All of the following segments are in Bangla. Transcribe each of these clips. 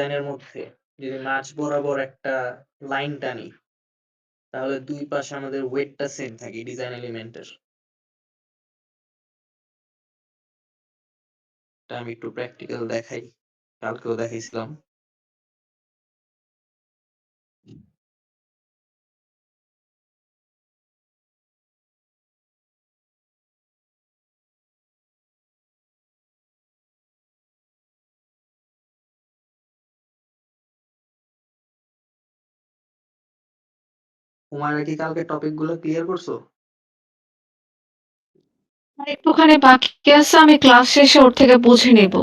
লাইনের মধ্যে যদি মাঝ বরাবর একটা লাইন টানি তাহলে দুই পাশে আমাদের ওয়েটটা সেম থাকে ডিজাইন এলিমেন্টের। এটা আমি একটু প্র্যাকটিক্যাল দেখাই, কালকেও দেখাইছিলাম। হুমায়রা কি কালকে টপিক গুলো ক্লিয়ার করছো? একটুখানি বাকি আছে, আমি ক্লাস শেষে ওর থেকে বুঝে নেব।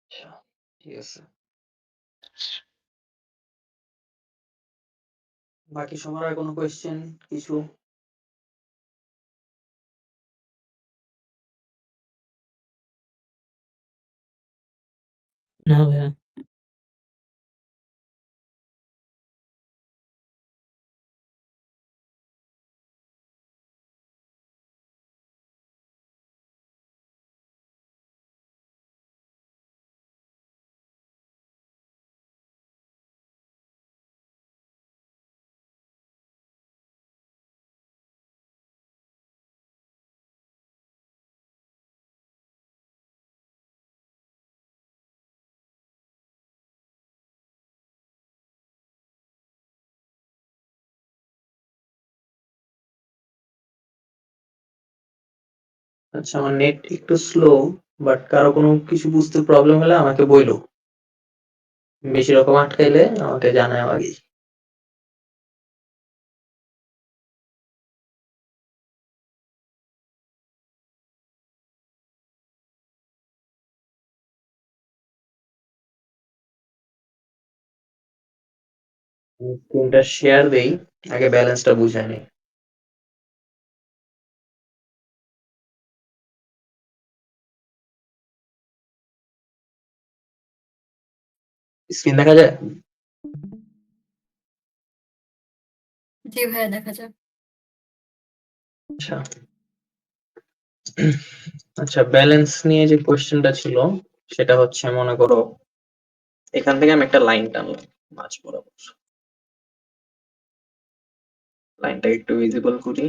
আচ্ছা, ঠিক আছে। বাকি সবার আর কোনো কোয়েশ্চেন কিছু? না ভাইয়া। আচ্ছা, আমার নেট একটু স্লো, বাট কারো কোনো কিছু বুঝতে প্রবলেম হলে আমাকে বইলো। বেশি রকম আটকাইলে আমাকে জানায় আগেই। স্ক্রিনটা শেয়ার দেই, আগে ব্যালেন্সটা বুঝাই নেই। স্ক্রিন দেখা যায়? জি ভাইয়া, দেখা যায়। আচ্ছা। আচ্ছা, ব্যালেন্স নিয়ে যে কোয়েশ্চেনটা ছিল সেটা হচ্ছে, মনে করো এখান থেকে আমি একটা লাইন টানলাম মাঝ বরাবর। লাইনটা একটু ভিজিবল করি।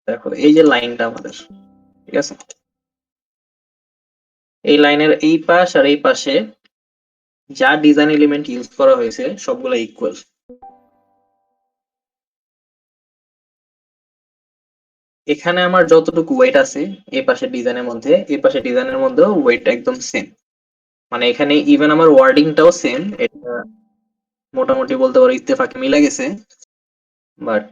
দেখো এই যে লাইনটা আমাদের, ঠিক আছে, এই লাইনের এই পাশ আর এই পাশে যা ডিজাইন এলিমেন্ট ইউজ করা হয়েছে সবগুলো ইকুয়াল। এখানে আমার যতটুকু ওয়েট আছে এই পাশে ডিজাইনের মধ্যে, এই পাশে ডিজাইনের মধ্যেও ওয়েট একদম সেম। মানে এখানে ইভেন আমার ওয়ার্ডিংটাও সেম। এটা মোটামুটি বলতে পারো ইত্তেফাকে মিলে গেছে, বাট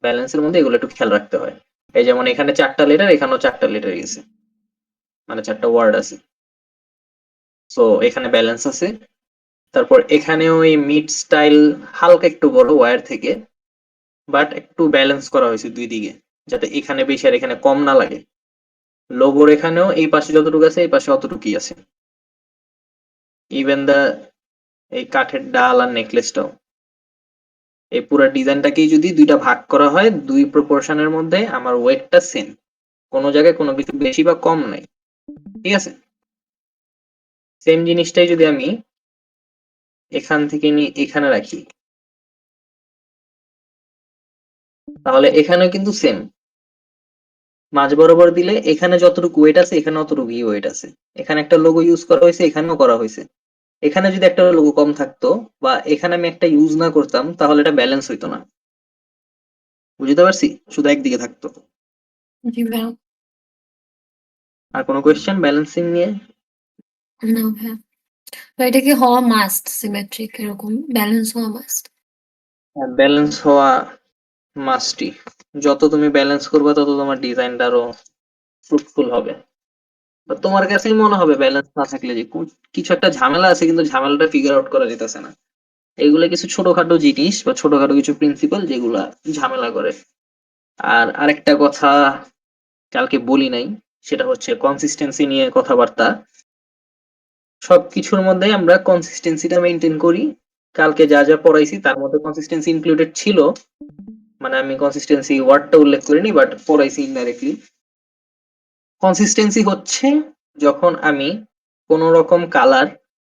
ব্যালেন্সের মধ্যে এগুলো একটু খেয়াল রাখতে হয়। এই যেমন এখানে 4টা লেটার, এখানেও 4টা লেটার গেছে, মানে 4টা ওয়ার্ড আছে। সো এখানে ব্যালেন্স আছে। তারপর এখানেও এই মিড স্টাইল হালকা একটু বড় ওয়্যার থেকে, বাট একটু ব্যালেন্স করা হয়েছে দুই দিকে, যাতে এখানে বেশি আর এখানে কম না লাগে। লোগোর এখানেও এই পাশে যতটুকু আছে এই পাশে অতটুকুই আছে। ইভেন দা এই কাঠের ডাল আর নেকলেসটাও, এই পুরো ডিজাইনটাকেই যদি দুইটা ভাগ করা হয়, দুই প্রপোর্শনের মধ্যে আমার ওয়েটটা সেম, কোনো জায়গায় কোনো কিছু বেশি বা কম নাই। ঠিক আছে, সেম জিনিসটাই যদি আমি এখান থেকে নিয়ে এখানে রাখি, তাহলে এখানেও কিন্তু সেম। মাঝ বরাবর দিলে এখানে যতটুকু ওয়েট আছে এখানে অতটুকু ওয়েট আছে। এখানে একটা লোগো ইউজ করা হয়েছে, এখানেও করা হয়েছে। এখানে যদি একটা লোগো কম থাকতো বা এখানে আমি একটা ইউজ না করতাম, তাহলে এটা ব্যালেন্স হইতো না। বুঝতে পারছি? শুধু একদিকে থাকতো। জি ভাইয়া। আর কোনো কোয়েশ্চেন ব্যালেন্সিং নিয়ে? না ভাইয়া। তো এটা কি হওয়া মাস্ট সিমেট্রিক, এরকম ব্যালেন্স হওয়া মাস্ট? ব্যালেন্স হওয়া মাস্টই। যত তুমি ব্যালেন্স করবে তত তোমার ডিজাইনটা আরো ফ্রুটফুল হবে। বা তোমার কাছেই মনে হবে ব্যালেন্স না থাকলে যে কিছু একটা ঝামেলা আছে, কিন্তু ঝামেলাটা ফিগার আউট করা যেতেছে না। এগুলো কিছু ছোটখাটো জিনিস বা ছোটখাটো কিছু প্রিন্সিপাল যেগুলা ঝামেলা করে। আর আরেকটা কথা কালকে বলি নাই, সেটা হচ্ছে কনসিস্টেন্সি নিয়ে কথাবার্তা। সবকিছুর মধ্যে আমরা কনসিস্টেন্সিটা মেনটেন করি। কালকে যা যা পড়াইছি তার মধ্যে কনসিস্টেন্সি ইনক্লুডেড ছিল, মানে আমি কনসিস্টেন্সি ওয়ার্ডটা উল্লেখ করিনি, বাট পড়াইছি ইনডাইরেক্টলি। কনসিস্টেন্সি হচ্ছে যখন আমি কোন রকম কালার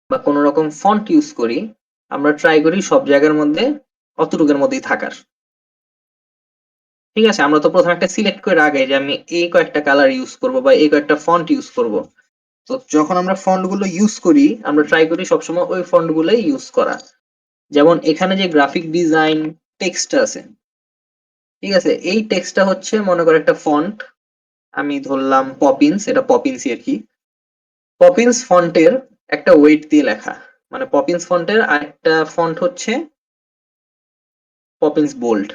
বা কোন রকম ফন্ট ইউজ করি, আমরা ট্রাই করি সব জায়গার মধ্যে অতটুকুর মধ্যেই থাকার। ঠিক আছে, আমরা তো প্রথমে একটা সিলেক্ট করে আগে যে আমি এই কয়েকটা কালার ইউজ করব বা এই কয়েকটা ফন্ট ইউজ করব। তো যখন আমরা ফন্ট গুলো ইউজ করি, আমরা ট্রাই করি সবসময় ওই ফন্ট গুলোই ইউজ করা। যেমন এখানে যে গ্রাফিক ডিজাইন টেক্সটটা আছে, ঠিক আছে, এই টেক্সটটা হচ্ছে মনে করো একটা ফন্ট, আমি ধরলাম পপিন্স, এটা পপিন্সই আর কি। পপিন্স ফন্টের একটা ওয়েট দিয়ে লেখা, মানে পপিন্স ফন্টের আরেকটা ফন্ট হচ্ছে পপিন্স বোল্ড।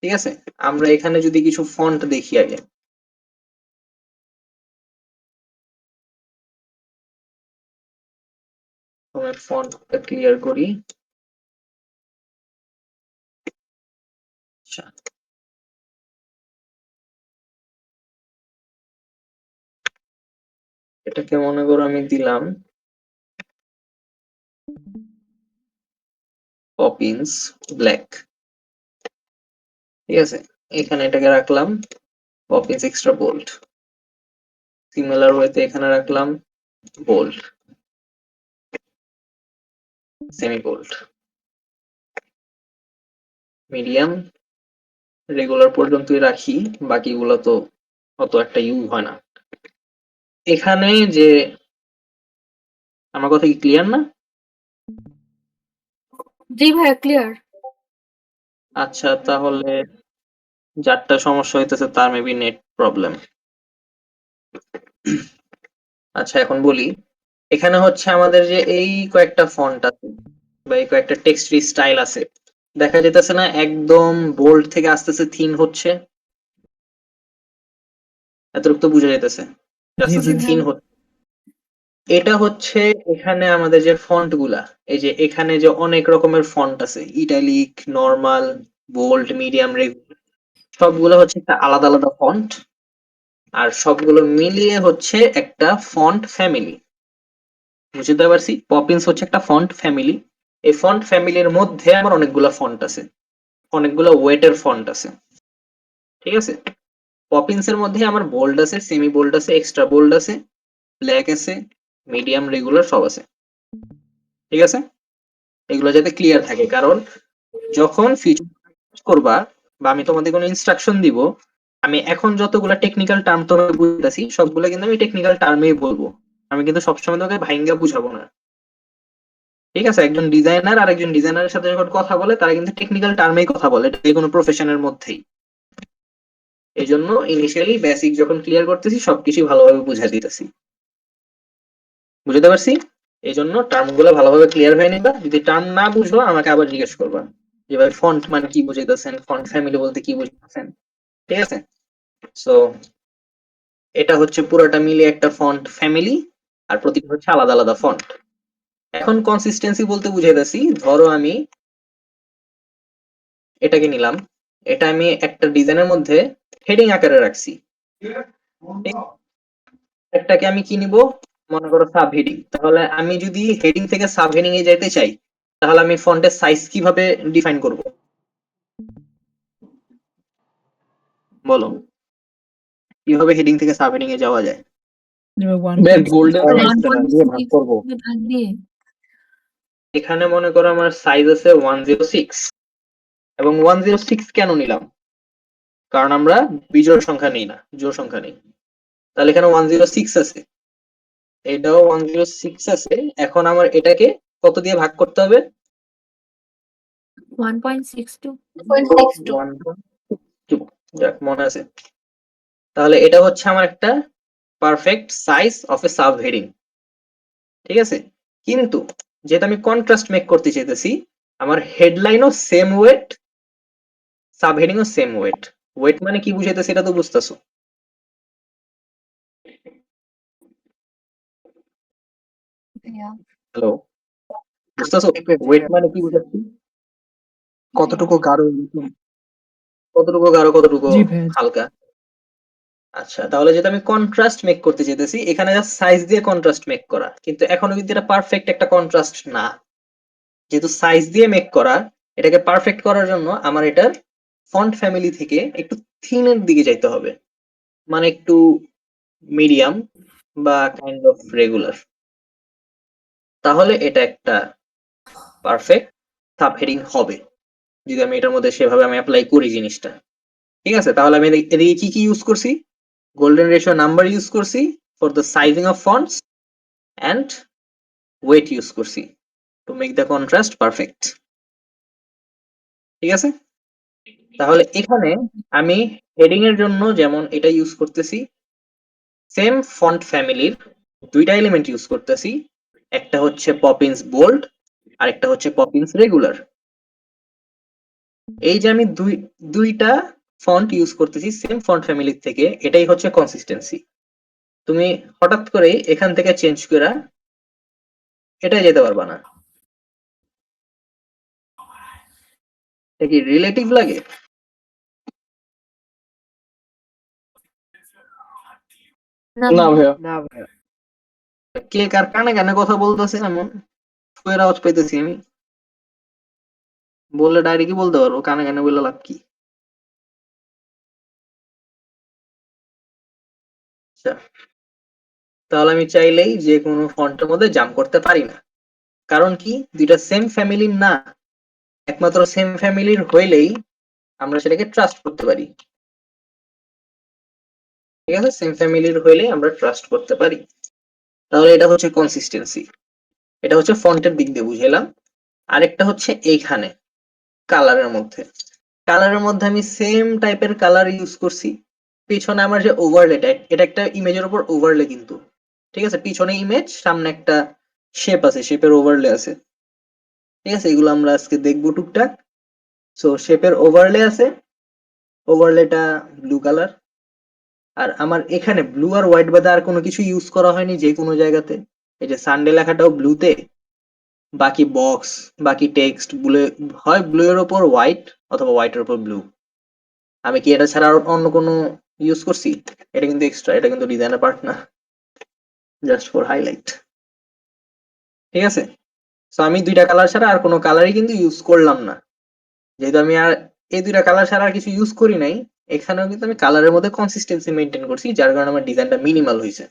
ঠিক আছে, আমরা এখানে যদি কিছু ফন্ট দেখি আগে, ফন্টটা ক্লিয়ার করি। আচ্ছা, এটাকে মনে করো আমি দিলাম পপিন্স ব্ল্যাক। ঠিক আছে, এখানে এটাকে রাখলাম পপিন্স এক্সট্রা বোল্ড। সিমিলার ওয়েতে এখানে রাখলাম bold, semi bold, medium, regular পর্যন্তই রাখি, বাকিগুলো তো অত একটা ইউজ হয় না। এখানে যে আমার কথা কি ক্লিয়ার না? জি ভাইয়া ক্লিয়ার। আচ্ছা, তাহলে যারটা সমস্যা হইতেছে তার মেবি নেট প্রবলেম। আচ্ছা, এখন বলি, এখানে হচ্ছে আমাদের যে এই কয়েকটা ফন্ট আছে বা এই কয়েকটা টেক্সট স্টাইল আছে, দেখা যেতেছে না একদম বোল্ড থেকে আস্তে আস্তে থিন হচ্ছে, এতটুকু তো বোঝা যাইতেছে আস্তে আস্তে থিন হচ্ছে। এটা হচ্ছে এখানে আমাদের যে ফন্ট গুলা, এই যে এখানে যে অনেক রকমের ফন্ট আছে, ইটালিক, নর্মাল, বোল্ড, মিডিয়াম, সবগুলো হচ্ছে একটা আলাদা আলাদা ফন্ট, আর সবগুলো মিলিয়ে হচ্ছে একটা ফন্ট ফ্যামিলি। বুঝতে পারছি, পপিন্স হচ্ছে একটা ফন্ট ফ্যামিলি। এই ফন্ট ফ্যামিলির মধ্যে আমার অনেকগুলো ফন্ট আছে, অনেকগুলো ওয়েটের ফন্ট আছে। ঠিক আছে, পপিন্স এর মধ্যে আমার বোল্ড আছে, সেমি বোল্ড আছে, এক্সট্রা বোল্ড আছে, ব্ল্যাক আছে, মিডিয়াম, রেগুলার সব আছে। ঠিক আছে, এগুলো যাতে ক্লিয়ার থাকে, কারণ যখন ফিচার করবা বা আমি তোমাদের কোনো ইনস্ট্রাকশন দিব, আমি এখন যতগুলো টেকনিক্যাল টার্ম তোমাকে বুঝাইতাছি সবগুলো কিন্তু আমি টেকনিক্যাল টার্মেই বলবো, আমি কিন্তু সবসময় তোকে ভাইঙ্গা বুঝাবো না। ঠিক আছে, একজন ডিজাইনার আর একজন ডিজাইনারের সাথে যখন কথা বলে তারা কিন্তু টেকনিক্যাল টার্মেই কথা বলে, এটা যে কোনো প্রফেশনের মধ্যেই। এই জন্য ইনিশিয়ালি বেসিক যখন ক্লিয়ার করতেছি সবকিছু ভালোভাবে বুঝাই দিতেছি। বুঝতে পারছি, এই জন্য টার্ম গুলো ভালোভাবে ক্লিয়ার হয়ে নিবা। যদি টার্ম না বুঝো আমাকে আবার জিজ্ঞেস করবা, যে ভাই ফন্ট মানে কি বুঝাইতেছেন, ফন্ট ফ্যামিলি বলতে কি বুঝাইতেছেন। ঠিক আছে, সো এটা হচ্ছে পুরোটা মিলিয়ে একটা ফন্ট ফ্যামিলি, আর প্রতিটা হচ্ছে আলাদা আলাদা ফন্ট। এখন কনসিস্টেন্সি বলতে বুঝাইতেছি, ধরো আমি এটাকে নিলাম, এটা আমি একটা ডিজাইনের মধ্যে হেডিং আকারে রাখছি, একটাকে আমি কি নিব, মনে করো সাব হেডিং। তাহলে আমি যদি হেডিং থেকে সাব হেডিং এ যেতে চাই, তাহলে আমি ফন্টের সাইজ কিভাবে ডিফাইন করব বলো, কিভাবে হেডিং থেকে সাব হেডিং এ যাওয়া যায়? গোল্ডেন সাইজ ওয়ান দিয়ে ভাগ করবো। ভাগ দিয়ে এখানে মনে করো আমার সাইজ আছে 106, এবং 106 কেন নিলাম, কারণ আমরা বিজোড় সংখ্যা নেই না, জোড় সংখ্যা নেই। তাহলে এখানে 106 আছে, এটাও 106 আছে। এখন আমার এটাকে কত দিয়ে ভাগ করতে হবে? 1.62 1.2, যাক মনে আছে। তাহলে এটা হচ্ছে আমার একটা perfect size of a sub heading. ঠিক আছে, কিন্তু যেহেতু আমি কন্ট্রাস্ট মেক করতে চাইতেছি, আমার হেডলাইনও সেম ওয়েট, সাব হেডিংও সেম ওয়েট। ওয়েট মানে কি বুঝাইতেছে এটা তো বুঝতেছো? হ্যালো, বুঝতেছো ওয়েট মানে কি বুঝাচ্ছি? কতটুকু গাঢ় কতটুকু গাঢ় কতটুকু জি ভাইয়া। হালকা। আচ্ছা, তাহলে যেটা আমি কন্ট্রাস্ট মেক করতে চাইতেছি, এখানে জাস্ট সাইজ দিয়ে কন্ট্রাস্ট মেক করা, কিন্তু এখনো কিন্তু এটা পারফেক্ট একটা কন্ট্রাস্ট না। যেহেতু সাইজ দিয়ে মেক করা, এটাকে পারফেক্ট করার জন্য আমার এটার ফন্ট ফ্যামিলি থেকে একটু থিনের দিকে যাইতে হবে, মানে একটু মিডিয়াম বা কাইন্ড অফ রেগুলার। তাহলে এটা একটা পারফেক্ট সাব হেডিং হবে, যদি আমি এটার মধ্যে সেভাবে আমি অ্যাপ্লাই করি জিনিসটা। ঠিক আছে, তাহলে আমি এদিকে কি কি ইউজ করছি? গোল্ডেন রেশিও নাম্বার ইউজ করছি for the sizing of fonts and weight use করছি to make the contrast perfect. ঠিক আছে, তাহলে এখানে আমি হেডিং এর জন্য যেমন এটা ইউজ করতেছি, সেম ফন্ট ফ্যামিলির দুইটা এলিমেন্ট ইউজ করতেছি, একটা হচ্ছে পপিন্স বোল্ড আর একটা হচ্ছে পপিন্স রেগুলার। এই যে আমি দুইটা ফন্ট ইউজ করতেছি সেম ফন্ট ফ্যামিলির থেকে, এটাই হচ্ছে কনসিস্টেন্সি। তুমি হঠাৎ করে এখান থেকে চেঞ্জ করে এটাই যেতে পারবা না। এটা কি রিলেটিভ লাগে? না না ভাইয়া। কে কার কানে কানে কথা বলতেছে, এমন ফুয়ের আওয়াজ পাইতেছি আমি। বললে ডাইরেক্টই বলতে পারবো, কানে কানে বললে লাভ কি? আচ্ছা, তাহলে আমি চাইলেই যে কোনো ফন্টের মধ্যে জাম্প করতে পারি না, কারণ কি দুইটা সেম ফ্যামিলির না, একমাত্র সেম ফ্যামিলির হইলেই আমরা সেটাকে ট্রাস্ট করতে পারি। ঠিক আছে, সেম ফ্যামিলির হইলেই আমরা ট্রাস্ট করতে পারি। তাহলে এটা হচ্ছে কনসিস্টেন্সি, এটা হচ্ছে ফন্টের দিক দিয়ে বুঝাইলাম। আরেকটা হচ্ছে এইখানে কালারের মধ্যে, কালারের মধ্যে আমি সেম টাইপের কালার ইউজ করছি। পিছনে আমার যে ওভারলেটা, এটা একটা ইমেজের উপর ওভারলে কিন্তু, ঠিক আছে, পিছনে ইমেজ সামনে একটা শেপ আছে, শেপের ওভারলে আছে। ঠিক আছে, এগুলো আমরা আজকে দেখবো টুকটাক। সো শেপের ওভারলে আছে, ওভারলেটা ব্লু কালার। আর আমার এখানে ব্লু আর হোয়াইট বাদে আর কোনো কিছু ইউজ করা হয়নি যে কোনো জায়গাতে। এই যে সানডে লেখাটাও ব্লুতে, বাকি বক্স বাকি টেক্সট ব্লু, হয় ব্লু এর উপর হোয়াইট অথবা হোয়াইটের উপর ব্লু। আমি কি এটা ছাড়া আর অন্য কোনো ইউজ করছি? এটা কিন্তু এক্সট্রা, এটা কিন্তু ডিজাইনের পার্ট না, জাস্ট ফর হাইলাইট। ঠিক আছে, সো আমি দুইটা কালার ছাড়া আর কোনো কালারই কিন্তু ইউজ করলাম না। যেহেতু আমি আর এই দুইটা কালার ছাড়া আর কিছু ইউজ করি নাই, এখানেও কিন্তু আমি কালারের মধ্যে কনসিস্টেন্সি মেনটেন করছি, যার কারণে আমার ডিজাইনটা মিনিমাল হয়েছে।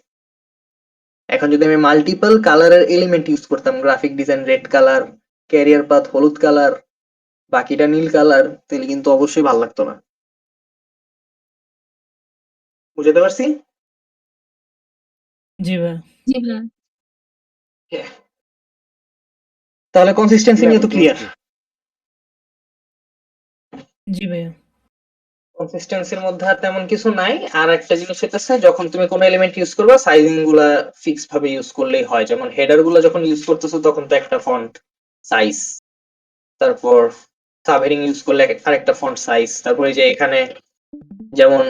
এখন যদি আমি মাল্টিপল কালারের এলিমেন্ট ইউজ করতাম, graphic design red colour, career path হলুদ কালার, বাকিটা নীল কালার, তাহলে কিন্তু অবশ্যই ভালো লাগতো না। বুঝতে পারছি? জি ভাইয়া। জি ভাইয়া। তাহলে কনসিস্টেন্সি নিয়ে তো ক্লিয়ার। জি ভাইয়া। কনসিস্টেন্সির মধ্যে আর তেমন কিছু নাই। আর একটা জিনিস হচ্ছে, যখন তুমি কোনো এলিমেন্ট ইউজ করবা সাইজিং গুলা ফিক্স ভাবে ইউজ করলেই হয়। যেমন হেডার গুলা যখন ইউজ করতেছো তখন তো একটা ফন্ট সাইজ, তারপর সাবহেডিং ইউজ করলে আরেকটা ফন্ট সাইজ, তারপরে যে এখানে যেমন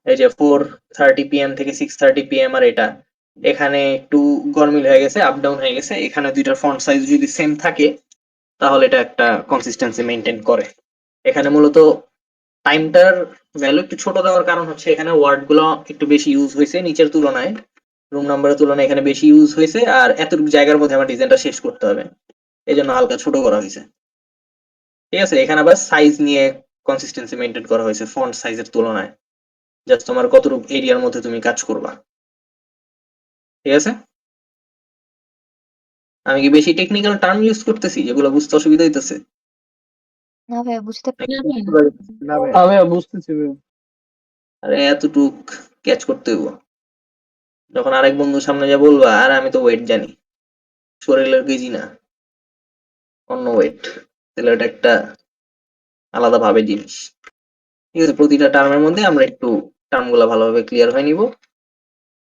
এই যে 4:30 PM থেকে 6:30 PM, আর এটা এখানে একটু গরমিল হয়ে গেছে, আপ ডাউন হয়ে গেছে, এখানে দুইটার ফন্ট সাইজ যদি সেম থাকে তাহলে এটা একটা কনসিস্টেন্সি মেনটেন করে। এখানে মূলত টাইমটার ভ্যালু একটু ছোট দেওয়ার কারণ হচ্ছে এখানে ওয়ার্ড গুলো একটু বেশি ইউজ হয়েছে নিচের তুলনায়, রুম নাম্বারের তুলনায় এখানে বেশি ইউজ হয়েছে, আর এতটুকু জায়গার মধ্যে আমার ডিজাইনটা শেষ করতে হবে, এই জন্য হালকা ছোট করা হয়েছে। ঠিক আছে, এখানে আবার সাইজ নিয়ে কনসিস্টেন্সি মেনটেন করা হয়েছে ফন্ট সাইজের তুলনায়, জাস্ট তোমার কতটুকু এরিয়ার মধ্যে তুমি কাজ করবা। ঠিক আছে, আমি কি বেশি টেকনিক্যাল টার্ম ইউজ করতেছি যেগুলো বুঝতে অসুবিধা হইতেছে? না ভাইয়া বুঝতে না ভাইয়া। হ্যাঁ ভাইয়া বুঝতেছি ভাইয়া। আরে এতটুক ক্যাচ করতে হইব, যখন আরেক বন্ধুর সামনে যা বলবা আর আমি তো ওয়েট জানি, শরীরের কেজি না, অন্য ওয়েট, তাহলে এটা একটা আলাদা ভাবে জিনিস। ঠিক আছে, প্রতিটা টার্মের মধ্যে আমরা একটু টার্ম গুলা ভালোভাবে ক্লিয়ার হয়ে নিব।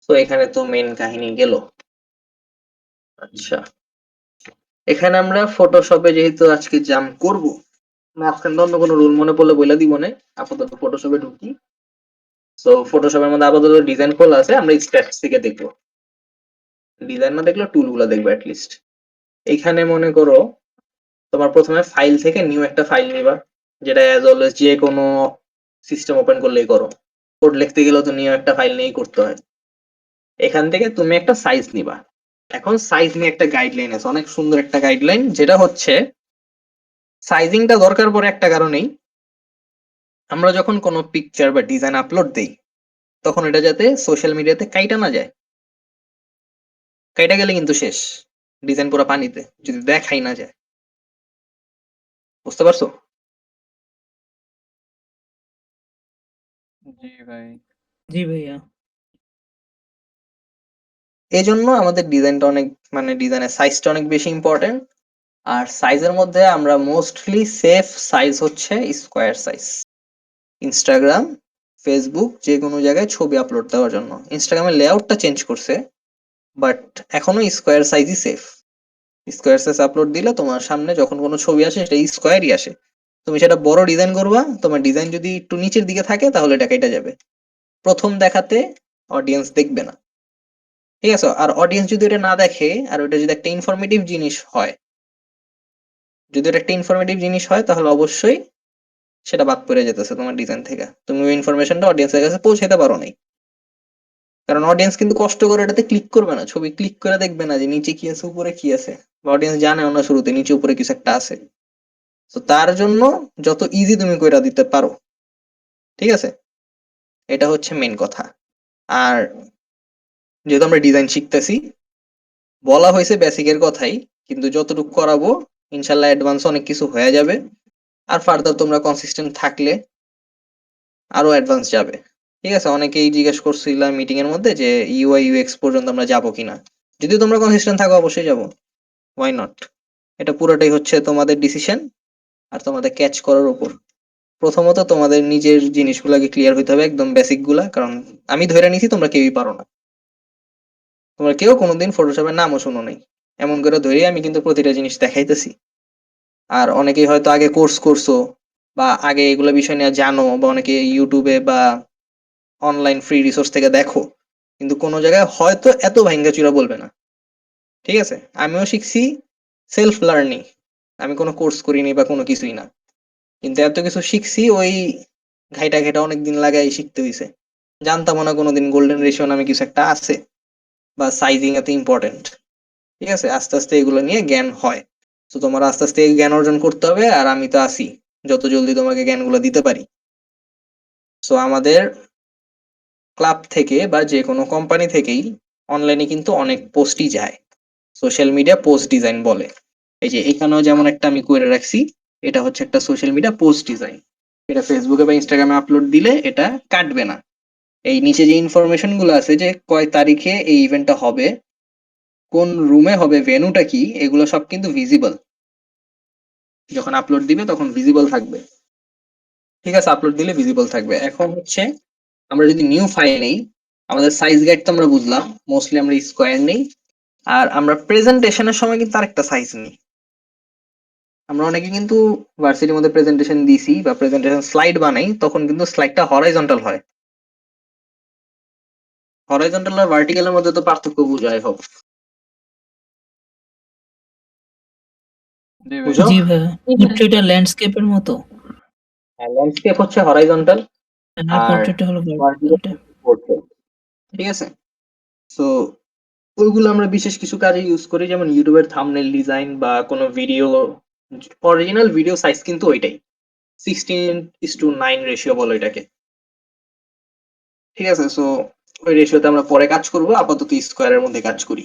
তো এখানে তো মেন কাহিনী গেল। আচ্ছা, এখানে আমরা ফটোশপে যেহেতু আজকে জাম্প করব, মাঝখানে অন্য কোনো রুল মনে পড়লে বলে দিব না, আপাতত ফটোশপে ঢুকি। তো ফটোশপের মধ্যে আপাতত ডিজাইন খোলা আছে, আমরা স্ট্যাটস থেকে দেখবো, ডিজাইন না দেখলে টুল গুলা দেখবো অ্যাটলিস্ট। এখানে মনে করো তোমার প্রথমে ফাইল থেকে নিউ একটা ফাইল নিবা, যেটা অ্যাজ অলওয়েজ যে কোনো সিস্টেম ওপেন করলেই করো, কোড লিখতে গেলেও তো নিউ একটা ফাইল নিয়েই করতে হয়। এখান থেকে তুমি একটা সাইজ নিবা। এখন সাইজ নিয়ে একটা গাইডলাইন আছে, অনেক সুন্দর একটা গাইডলাইন, যেটা হচ্ছে সাইজিংটা দরকার পড়ে একটা কারণেই, আমরা যখন কোনো পিকচার বা ডিজাইন আপলোড দেই তখন এটা যাতে সোশ্যাল মিডিয়াতে কাইটা না যায়, কাইটা গেলে কিন্তু শেষ, ডিজাইন পুরো পানিতে, যদি দেখাই না যায়। বুঝতে পারছো? জি ভাইয়া। এই জন্য আমাদের ডিজাইনটা অনেক, মানে ডিজাইনের সাইজটা অনেক বেশি ইম্পর্টেন্ট। আর সাইজের মধ্যে আমরা মোস্টলি সেফ সাইজ হচ্ছে স্কোয়ার সাইজ। ইনস্টাগ্রাম, ফেসবুক যে কোনো জায়গায় ছবি আপলোড দেওয়ার জন্য ইনস্টাগ্রামের লেআউটটা চেঞ্জ করছে, বাট এখনো স্কোয়ার সাইজই সেফ। স্কোয়ার সাইজ আপলোড দিলে তোমার সামনে যখন কোনো ছবি আসে সেটা স্কোয়ারই আসে। তুমি সেটা বড় ডিজাইন করবা, তোমার ডিজাইন যদি একটু নিচের দিকে থাকে তাহলে এটা কেটে যাবে, প্রথম দেখাতে অডিয়েন্স দেখবে না। ঠিক আছে? আর অডিয়েন্স যদি এটা না দেখে আর ওটা যদি একটা ইনফরমেটিভ জিনিস হয়, যদি এটা একটা ইনফরমেটিভ জিনিস হয় তাহলে অবশ্যই সেটা বাদ পড়ে যেতেছে তোমার ডিজাইন থেকে, তুমি ওই ইনফরমেশনটা অডিয়েন্সের কাছে পৌঁছাতে পারো নাই। কারণ অডিয়েন্স কিন্তু কষ্ট করে এটাতে ক্লিক করবে না, ছবি ক্লিক করে দেখবে না যে নিচে কি আছে উপরে কি আছে, বা অডিয়েন্স জানে না শুরুতে নিচে উপরে কিছু একটা আছে। তো তার জন্য যত ইজি তুমি কইরা দিতে পারো, ঠিক আছে, এটা হচ্ছে মেন কথা। আর যেহেতু আমরা ডিজাইন শিখতেছি, বলা হয়েছে বেসিকের কথাই, কিন্তু যতটুকু করাবো ইনশাল্লাহ অ্যাডভান্স অনেক কিছু হয়ে যাবে। আর ফার্দার তোমরা কনসিস্টেন্ট থাকলে আরো অ্যাডভান্স যাবে। ঠিক আছে? অনেকেই জিজ্ঞেস করছিলাম মিটিং এর মধ্যে যে ইউআই ইউএক্স পর্যন্ত আমরা যাবো কিনা। যদি তোমরা কনসিস্টেন্ট থাকো অবশ্যই যাবো, ওয়াই নট। এটা পুরোটাই হচ্ছে তোমাদের ডিসিশন আর তোমাদের ক্যাচ করার উপর। প্রথমত তোমাদের নিজের জিনিসগুলোকে ক্লিয়ার হইতে হবে, একদম বেসিক গুলা, কারণ আমি ধরে নিছি তোমরা কেউই পারো না, তোমরা কেউ কোনোদিন ফটোশপের নামও শুনো নাই, এমন করে ধরে আমি কিন্তু প্রতিটা জিনিস দেখাইতেছি। আর অনেকেই হয়তো আগে কোর্স করছো বা আগে এগুলো বিষয় নিয়ে জানো, বা অনেকে ইউটিউবে বা অনলাইন ফ্রি রিসোর্স থেকে দেখো, কিন্তু কোনো জায়গায় হয়তো এত ভাঙ্গাচুরা বলবে না। ঠিক আছে? আমিও শিখছি সেলফ লার্নিং, আমি কোনো কোর্স করিনি বা কোনো কিছুই না, কিন্তু এত কিছু শিখছি ওই ঘাইটা ঘাইটা অনেকদিন লাগাই শিখতে হয়েছে। জানতাম না কোনোদিন গোল্ডেন রেশিও নামে কিছু একটা আছে, বা সাইজিং এত ইম্পর্টেন্ট। ঠিক আছে? আস্তে আস্তে এগুলো নিয়ে জ্ঞান হয়। তো তোমার আস্তে আস্তে এই জ্ঞান অর্জন করতে হবে, আর আমি তো আছি যত জলদি তোমাকে জ্ঞানগুলো দিতে পারি। সো আমাদের ক্লাব থেকে বা যে কোনো কোম্পানি থেকেই অনলাইনে কিন্তু অনেক পোস্টই যায়, সোশ্যাল মিডিয়া পোস্ট ডিজাইন বলে। এই যে এখানেও যেমন একটা আমি করে রাখছি, এটা হচ্ছে একটা সোশ্যাল মিডিয়া পোস্ট ডিজাইন। এটা ফেসবুকে বা ইনস্টাগ্রামে আপলোড দিলে এটা কাটবে না। এই নিচে যে ইনফরমেশন গুলো আছে, যে কয় তারিখে এই ইভেন্টটা হবে, কোন রুমে হবে, ভেন্যুটা কি, এগুলো সব কিন্তু ভিজিবল। যখন আপলোড দিবে তখন ভিজিবল থাকবে। ঠিক আছে? আপলোড দিলে ভিজিবল থাকবে। এখন হচ্ছে আমরা যদি নিউ ফাইল নেই, আমাদের সাইজ গাইড তো আমরা বুঝলাম, মোস্টলি আমরা স্কোয়ার নেই। আর আমরা প্রেজেন্টেশনের সময় কিন্তু আরেকটা সাইজ নেই। আমরা অনেকে কিন্তু ভার্সিটির মধ্যে প্রেজেন্টেশন দিছি বা প্রেজেন্টেশন স্লাইড বানাই, তখন কিন্তু স্লাইডটা হরাইজন্টাল হয়। হরাইজন্টাল আর ভার্টিক্যালের মধ্যে তো পার্থক্য বুঝাই হোক, বুঝো? জি ভাইয়া, পোর্ট্রেটটা ল্যান্ডস্কেপের মতো, ল্যান্ডস্কেপ হচ্ছে হরাইজন্টাল আর আর পোর্ট্রেটটা হলো ভার্টিক্যাল ভার্টিক্যালটা। পোর্ট্রেট। ঠিক আছে? সো ওইগুলো আমরা বিশেষ কিছু কাজে ইউজ করি, যেমন ইউটিউবের থাম্বনেল ডিজাইন বা কোনো ভিডিও। অরিজিনাল ভিডিও সাইজ কিন্তু ওইটাই, 16:9 রেশিও বলো এটাকে। ঠিক আছে? সো ওই রেশিওতে আমরা পরে কাজ করব, আপাতত স্কোয়ারের মধ্যে কাজ করি,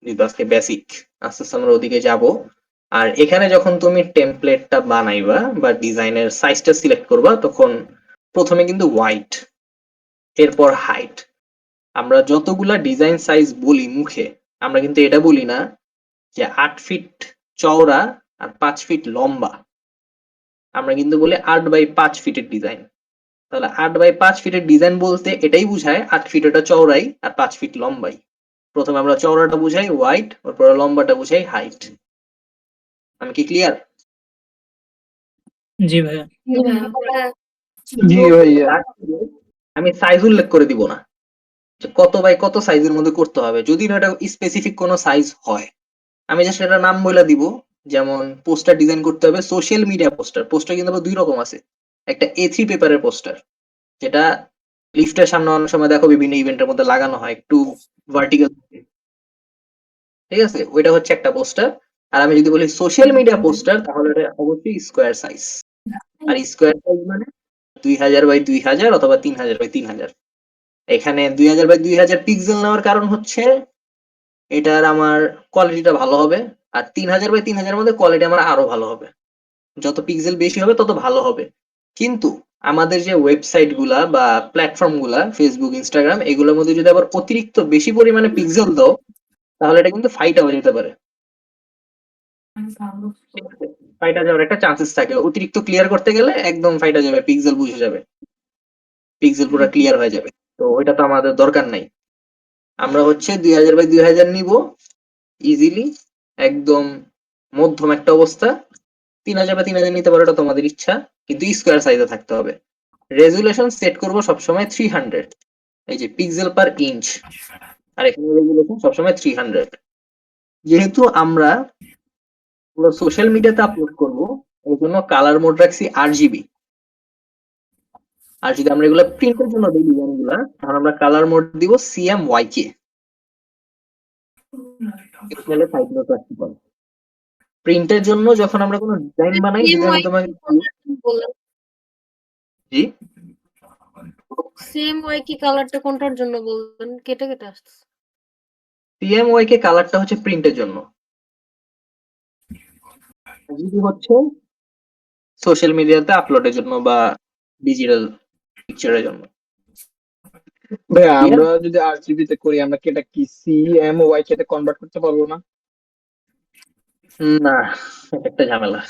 যেহেতু আজকে বেসিক। আস্তে আস্তে আমরা ওদিকে যাব। আর এখানে যখন তুমি টেমপ্লেটটা বানাইবা বা ডিজাইনের সাইজটা সিলেক্ট করবা, তখন প্রথমে কিন্তু হোয়াইট, এরপর হাইট। আমরা যতগুলা ডিজাইন সাইজ বলি মুখে, আমরা কিন্তু এটা বলি না যে 8 ফিট চওড়া আর 5 ফিট লম্বা। আমরা কিন্তু বলি 8x5 ফিটের ডিজাইন। তাহলে 8x5 ফিটের ডিজাইন বলতে এটাই বুঝায় 8 ফিট ওটা চওড়াই আর 5 ফিট লম্বাই। প্রথমে আমরা চওড়াটা বুঝাই হোয়াইট, তারপর লম্বাটা বুঝাই হাইট। আমি কি ক্লিয়ার? জি ভাইয়া। জি ভাইয়া। আমি সাইজ উল্লেখ করে দিব না যে কত বাই কত সাইজের মধ্যে করতে হবে, যদি না এটা স্পেসিফিক কোনো সাইজ হয়। আমি জাস্ট এটা নাম বলে দিব। যেমন পোস্টার ডিজাইন করতে হবে, সোশ্যাল মিডিয়া পোস্টার। পোস্টার কিন্তু আবার দুই রকম আছে, একটা A3 পেপারের পোস্টার, যেটা লিফটের সামনে অনেক সময় দেখো বিভিন্ন ইভেন্টের মধ্যে লাগানো হয় একটু ভার্টিক্যাল। ঠিক আছে? ওইটা হচ্ছে একটা পোস্টার। আর আমি যদি বলি সোশ্যাল মিডিয়া পোস্টার, তাহলে এটা অবশ্যই স্কোয়ার সাইজ। আর স্কোয়ার সাইজ মানে 2000 বাই 2000 অথবা 3000 বাই 3000। এখানে 2000 বাই 2000 পিক্সেল নেওয়ার কারণ হচ্ছে এটার আমার কোয়ালিটিটা ভালো হবে, আর 3000 বাই 3000 মধ্যে কোয়ালিটি আমার আরো ভালো হবে। যত পিক্সেল বেশি হবে তত ভালো হবে। কিন্তু আমাদের যে ওয়েবসাইট গুলা বা প্ল্যাটফর্ম গুলা ফেসবুক, ইনস্টাগ্রাম, এগুলোর মধ্যে যদি আবার অতিরিক্ত বেশি পরিমাণে পিক্সেল দাও, তাহলে এটা কিন্তু ফাইটা হয়ে যেতে পারে। ঠিক আছে? ফাইটা যাওয়ার একটা চান্সেস থাকে। অতিরিক্ত ক্লিয়ার করতে গেলে একদম ফাইটা যাবে, পিক্সেল বুঝে যাবে, পিক্সেল পুরো ক্লিয়ার হয়ে যাবে। তো ওইটা তো আমাদের দরকার নাই। আমরা হচ্ছে 2000 বাই 2000 নিব ইজিলি, একদম মধ্যম একটা অবস্থা। 3000 বা 3000 নিতে পারো, এটা তোমাদের ইচ্ছা, কিন্তু স্কোয়ার সাইজে থাকতে হবে। রেজুলেশন সেট করব সবসময় 300, এই যে পিক্সেল পার ইঞ্চ, আর এখানে রেজুলেশন সবসময় 300। যেহেতু আমরা পুরো সোশ্যাল মিডিয়াতে আপলোড করব, এই জন্য কালার মোড রাখছি RGB। আর যদি আমরা এগুলো প্রিন্টের জন্য দিই ডিজাইন গুলা, তাহলে আমরা কালার মোড দিব CMYK। এখানে সাইড নোট রাখতে পারবো। প্রিন্টের জন্য যখন আমরা কোনো ডিজাইন বানাই, যদি আমি তোমাকে বললাম জি সেম ওয়ে কি কালারটা কোনটার জন্য বলবেন? কেটে কেটে আসতেছে। CMYK কালারটা হচ্ছে প্রিন্টের জন্য, RGB হচ্ছে সোশ্যাল মিডিয়াতে আপলোডের জন্য বা ডিজিটাল পিকচারের জন্য। ভাইয়া আমরা যদি RGB তে করি, আমরা কি এটা কি CMYK তে কনভার্ট করতে পারবো না? না, এটা একটা ঝামেলা।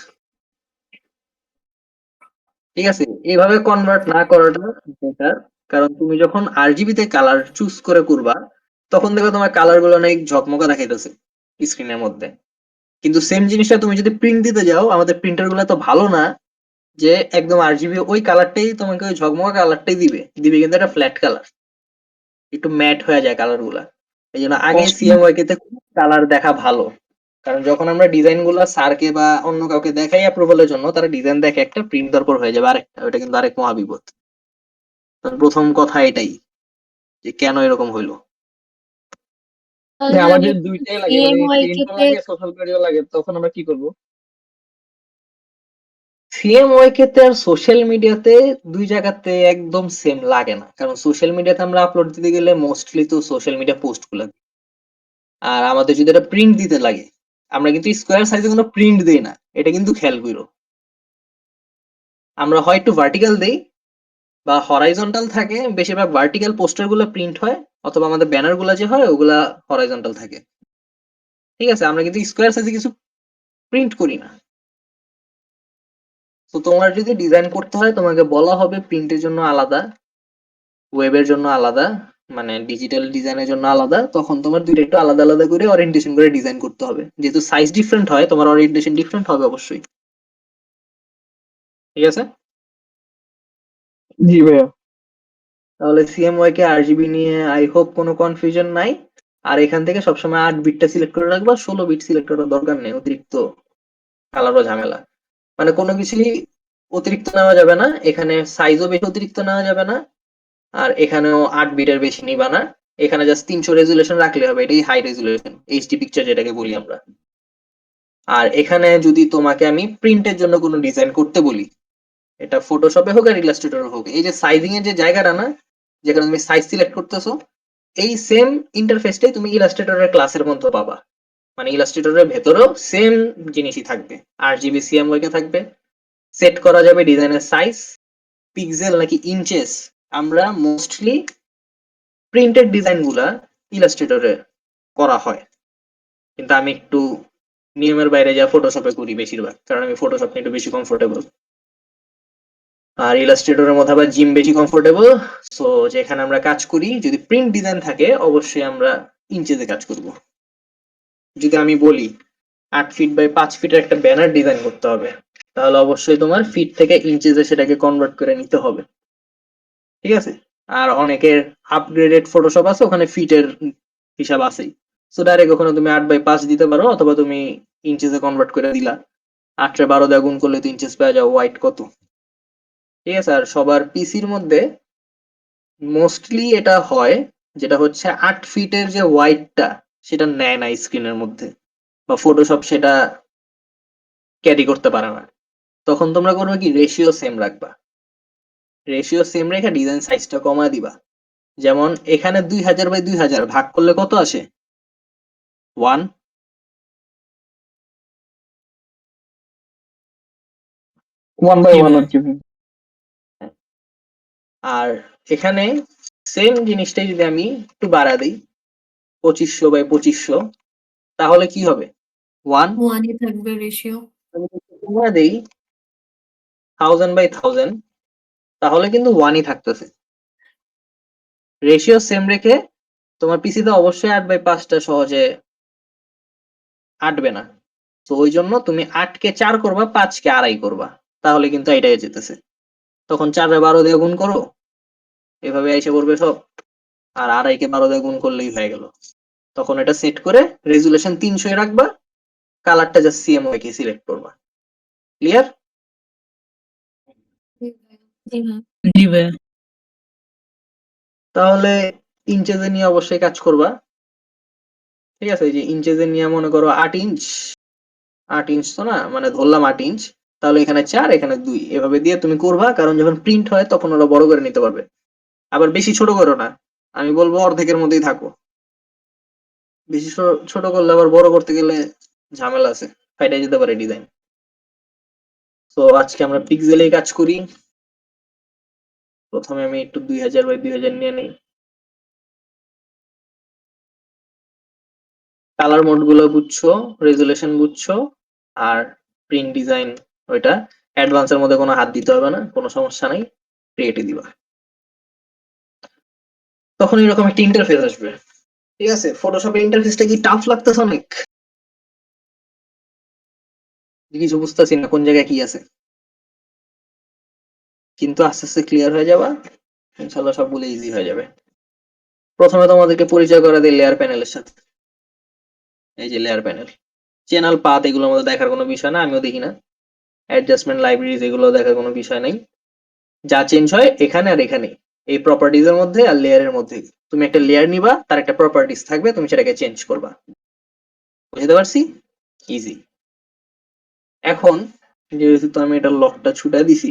ঠিক আছে, এইভাবে কনভার্ট না করাটা বেটার। কারণ তুমি যখন RGB তে কালার চুজ করে করবা, তখন দেখো তোমার কালার গুলো অনেক ঝকমকা দেখাইতেছে স্ক্রিনের মধ্যে। কিন্তু সেম জিনিসটা তুমি যদি প্রিন্ট দিতে যাও, আমাদের প্রিন্টার গুলো তো ভালো না যে একদম RGB ওই কালারটাই তোমাকে, ওই ঝকমকা কালারটাই দিবে দিবে কিন্তু একটা ফ্ল্যাট কালার, একটু ম্যাট হয়ে যায় কালার গুলা। এই জন্য আগে CMYK তে কালার দেখা ভালো। কারণ যখন আমরা ডিজাইন গুলা স্যারকে বা অন্য কাউকে দেখাই অ্যাপ্রুভালের জন্য, তারা ডিজাইন দেখে একটা, প্রিন্ট দেওয়ার পর হয়ে যাবে আরেকটা, ওটা কিন্তু আরেক মহাবিপদ। প্রথম কথা এটাই যে কেন এরকম হইলো। ভাইয়া, আমাদের দুইটাই লাগে, মানে CMYK প্রিন্টও তে লাগে, সোশ্যাল মিডিয়াও লাগে, তখন আমরা কি করব? CMYK তে আর সোশ্যাল মিডিয়াতে দুই জায়গাতে একদম সেম লাগে না। কারণ সোশ্যাল মিডিয়াতে আমরা আপলোড দিতে গেলে মোস্টলি তো সোশ্যাল মিডিয়া পোস্ট গুলো দিই। আর আমাদের যদি এটা প্রিন্ট দিতে লাগে, আমরা কিন্তু স্কোয়ার সাইজে কোনো প্রিন্ট দিই না, এটা কিন্তু খেয়াল করো। আমরা হয় একটু ভার্টিক্যাল দেই বা হরাইজন্টাল থাকে, বেশিরভাগ ভার্টিক্যাল পোস্টার গুলো প্রিন্ট হয়, অথবা আমাদের ব্যানার গুলা যে হয় ওগুলা হরাইজন্টাল থাকে। ঠিক আছে, আমরা কিন্তু স্কোয়ার সাইজে কিছু প্রিন্ট করি না। তো তোমার যদি ডিজাইন করতে হয়, তোমাকে বলা হবে প্রিন্টের জন্য আলাদা, ওয়েবের জন্য আলাদা, মানে ডিজিটাল ডিজাইনের জন্য আলাদা। তখন তোমার দুইটা একটু আলাদা আলাদা করে ওরিয়েন্টেশন করে ডিজাইন করতে হবে। যেহেতু সাইজ ডিফারেন্ট হয়, তোমার ওরিয়েন্টেশন ডিফারেন্ট হবে অবশ্যই। ঠিক আছে, জি ভাইয়া। তাহলে CMYK RGB নিয়ে আই হোপ কোনো কনফিউশন নাই। আর এখান থেকে সবসময় 8 বিটটা সিলেক্ট করে রাখবা, 16 বিট সিলেক্ট করার দরকার নেই, অতিরিক্ত কালারও ঝামেলা। মানে কোনো কিছুই অতিরিক্ত নেওয়া যাবে না, এখানে সাইজও বেশি অতিরিক্ত নেওয়া যাবে না, আর এখানেও 8 বিটের বেশি নিবা না। এখানে জাস্ট 300 রেজুলেশন রাখলে হবে, এটাই হাই রেজুলেশন HD পিকচার যেটাকে বলি আমরা। আর এখানে যদি তোমাকে আমি প্রিন্টের জন্য কোনো ডিজাইন করতে বলি, এটা ফটোশপে হোক আর ইলাস্ট্রেটরে হোক, এই যে সাইজিং এর যে জায়গাটা না, যেখানে তুমি সাইজ সিলেক্ট করতেছো, এই সেম ইন্টারফেসটাই তুমি ইলাস্ট্রেটরের ক্লাসের মধ্যে পাবা। মানে ইলাস্ট্রেটরের ভেতরেও সেম জিনিসই থাকবে, RGB CMYK থাকবে। সেট করা যাবে ডিজাইনের সাইজ পিক্সেল নাকি ইঞ্চেস। আমরা মোস্টলি প্রিন্টেড ডিজাইন গুলা ইলাস্ট্রেটরে করা হয়, কিন্তু আমি একটু নিয়মের বাইরে যা ফটোশপে করি বেশিরভাগ, কারণ আমি ফটোশপ নিয়ে একটু বেশি কমফোর্টেবল। আর ইলাস্ট্রেটরের মধ্যে আবার জিম বেশি কমফোর্টেবল। সো যেখানে আমরা কাজ করি, যদি প্রিন্ট ডিজাইন থাকে, অবশ্যই আমরা ইঞ্চেসে কাজ করব। যদি আমি বলি 8 ফিট বাই 5 ফিটের একটা ব্যানার ডিজাইন করতে হবে, তাহলে অবশ্যই তোমার ফিট থেকে ইঞ্চেসে সেটাকে কনভার্ট করে নিতে হবে। ঠিক আছে, আর অনেকের আপগ্রেডেড ফটোশপ আছে, ওখানে ফিটের হিসাব আছেই। সো ডাইরেক্ট ওখানে তুমি 8/5 দিতে পারো, অথবা তুমি ইঞ্চেসে কনভার্ট করে দিলা, 8/12 দিয়ে গুণ করলে তো ইঞ্চেস পেয়ে যাও ওয়াইড কত। ঠিক আছে, আর সবার পিসির মধ্যে মোস্টলি এটা হয়, যেটা হচ্ছে 8 ফিটের যে ওয়াইডটা, সেটা নেয় না স্ক্রিনের মধ্যে, বা ফটোশপ সেটা ক্যারি করতে পারে না। তখন তোমরা করবে কি, রেশিও সেম রাখবা। রেশিও সেম রেখে ডিজাইন সাইজটা কমায় দিবা। যেমন এখানে 2000/2000 ভাগ করলে কত আসে? 1। 1/1 জি আর কি ভাই। আর এখানে সেম জিনিসটাই যদি আমি একটু বাড়া দিই 2500/2500, তাহলে কি হবে? 1। 1 থাকবে রেশিও। আমি যদি কমায় দেই 1000/1000, তাহলে কিন্তু 1ই থাকতেছে। রেশিও সেম রেখে তোমার পিসিতে অবশ্যই 8/5টা সহজে আটবে না। তো ওই জন্য তুমি 8কে 4 করবা, 5কে 2.5 করবা, তাহলে কিন্তু এটাই যেতেছে। তখন 4/12 দিয়ে গুণ করো, এভাবে এসে পড়বে সব, আর 2.5কে 12 দিয়ে গুণ করলেই হয়ে গেল। তখন এটা সেট করে রেজুলেশন 300 রাখবা, কালারটা জাস্ট সিএমওয়াই সিলেক্ট করবা। ক্লিয়ার? জি ভাইয়া। জি ভাইয়া। তাহলে ইঞ্চেজে নিয়ে অবশ্যই কাজ করবা। ঠিক আছে, এই যে ইঞ্চেজে নিয়ে মনে করো 8 ইঞ্চ, 8 ইঞ্চ তো না, মানে ধরলাম 8 ইঞ্চ, তাহলে এখানে 4 এখানে 2 এভাবে দিয়ে তুমি করবা, কারণ যখন প্রিন্ট হয় তখন ওরা বড় করে নিতে পারবে। আবার বেশি ছোট করো না, আমি বলবো অর্ধেকের মধ্যেই থাকো। বেশি ছোট করলে আবার বড় করতে গেলে ঝামেলা আছে, ফাইটা যেতে পারে ডিজাইন। তো আজকে আমরা পিক্সেলেই কাজ করি। প্রথমে আমি একটু 2000/2000 নিয়ে নিই। কালার মোড গুলো বুঝছো, রেজুলেশন বুঝছো, আর প্রিন্ট ডিজাইন ওইটা অ্যাডভান্সের মধ্যে কোনো হাত দিতে হবে না, কোনো সমস্যা নাই, ক্রিয়েটে দিবা। তখন এরকম একটা ইন্টারফেস আসবে। ঠিক আছে, ফটোশপের ইন্টারফেসটা কি টাফ লাগতেছে অনেক? কিছু বুঝতেছি না কোন জায়গায় কি আছে, কিন্তু আস্তে আস্তে ক্লিয়ার হয়ে যাবা, ইনশাল্লাহ সবগুলো ইজি হয়ে যাবে। প্রথমে তোমাদেরকে পরিচয় করা দিই লেয়ার প্যানেলের সাথে। এই যে লেয়ার প্যানেল, চ্যানেল পাথ এগুলোর মধ্যে দেখার কোনো বিষয় না, আমিও দেখি না। অ্যাডজাস্টমেন্ট লাইব্রেরিজ এগুলো দেখার কোনো বিষয় নাই। যা চেঞ্জ হয় এখানে আর এখানে, এই প্রপার্টিজ এর মধ্যে আর লেয়ারের মধ্যে। তুমি একটা লেয়ার নিবা, তার একটা প্রপার্টিজ থাকবে, তুমি সেটাকে চেঞ্জ করবা। বুঝতে পারছি? ইজি। এখন যেহেতু তো আমি এটা লকটা ছুটা দিছি,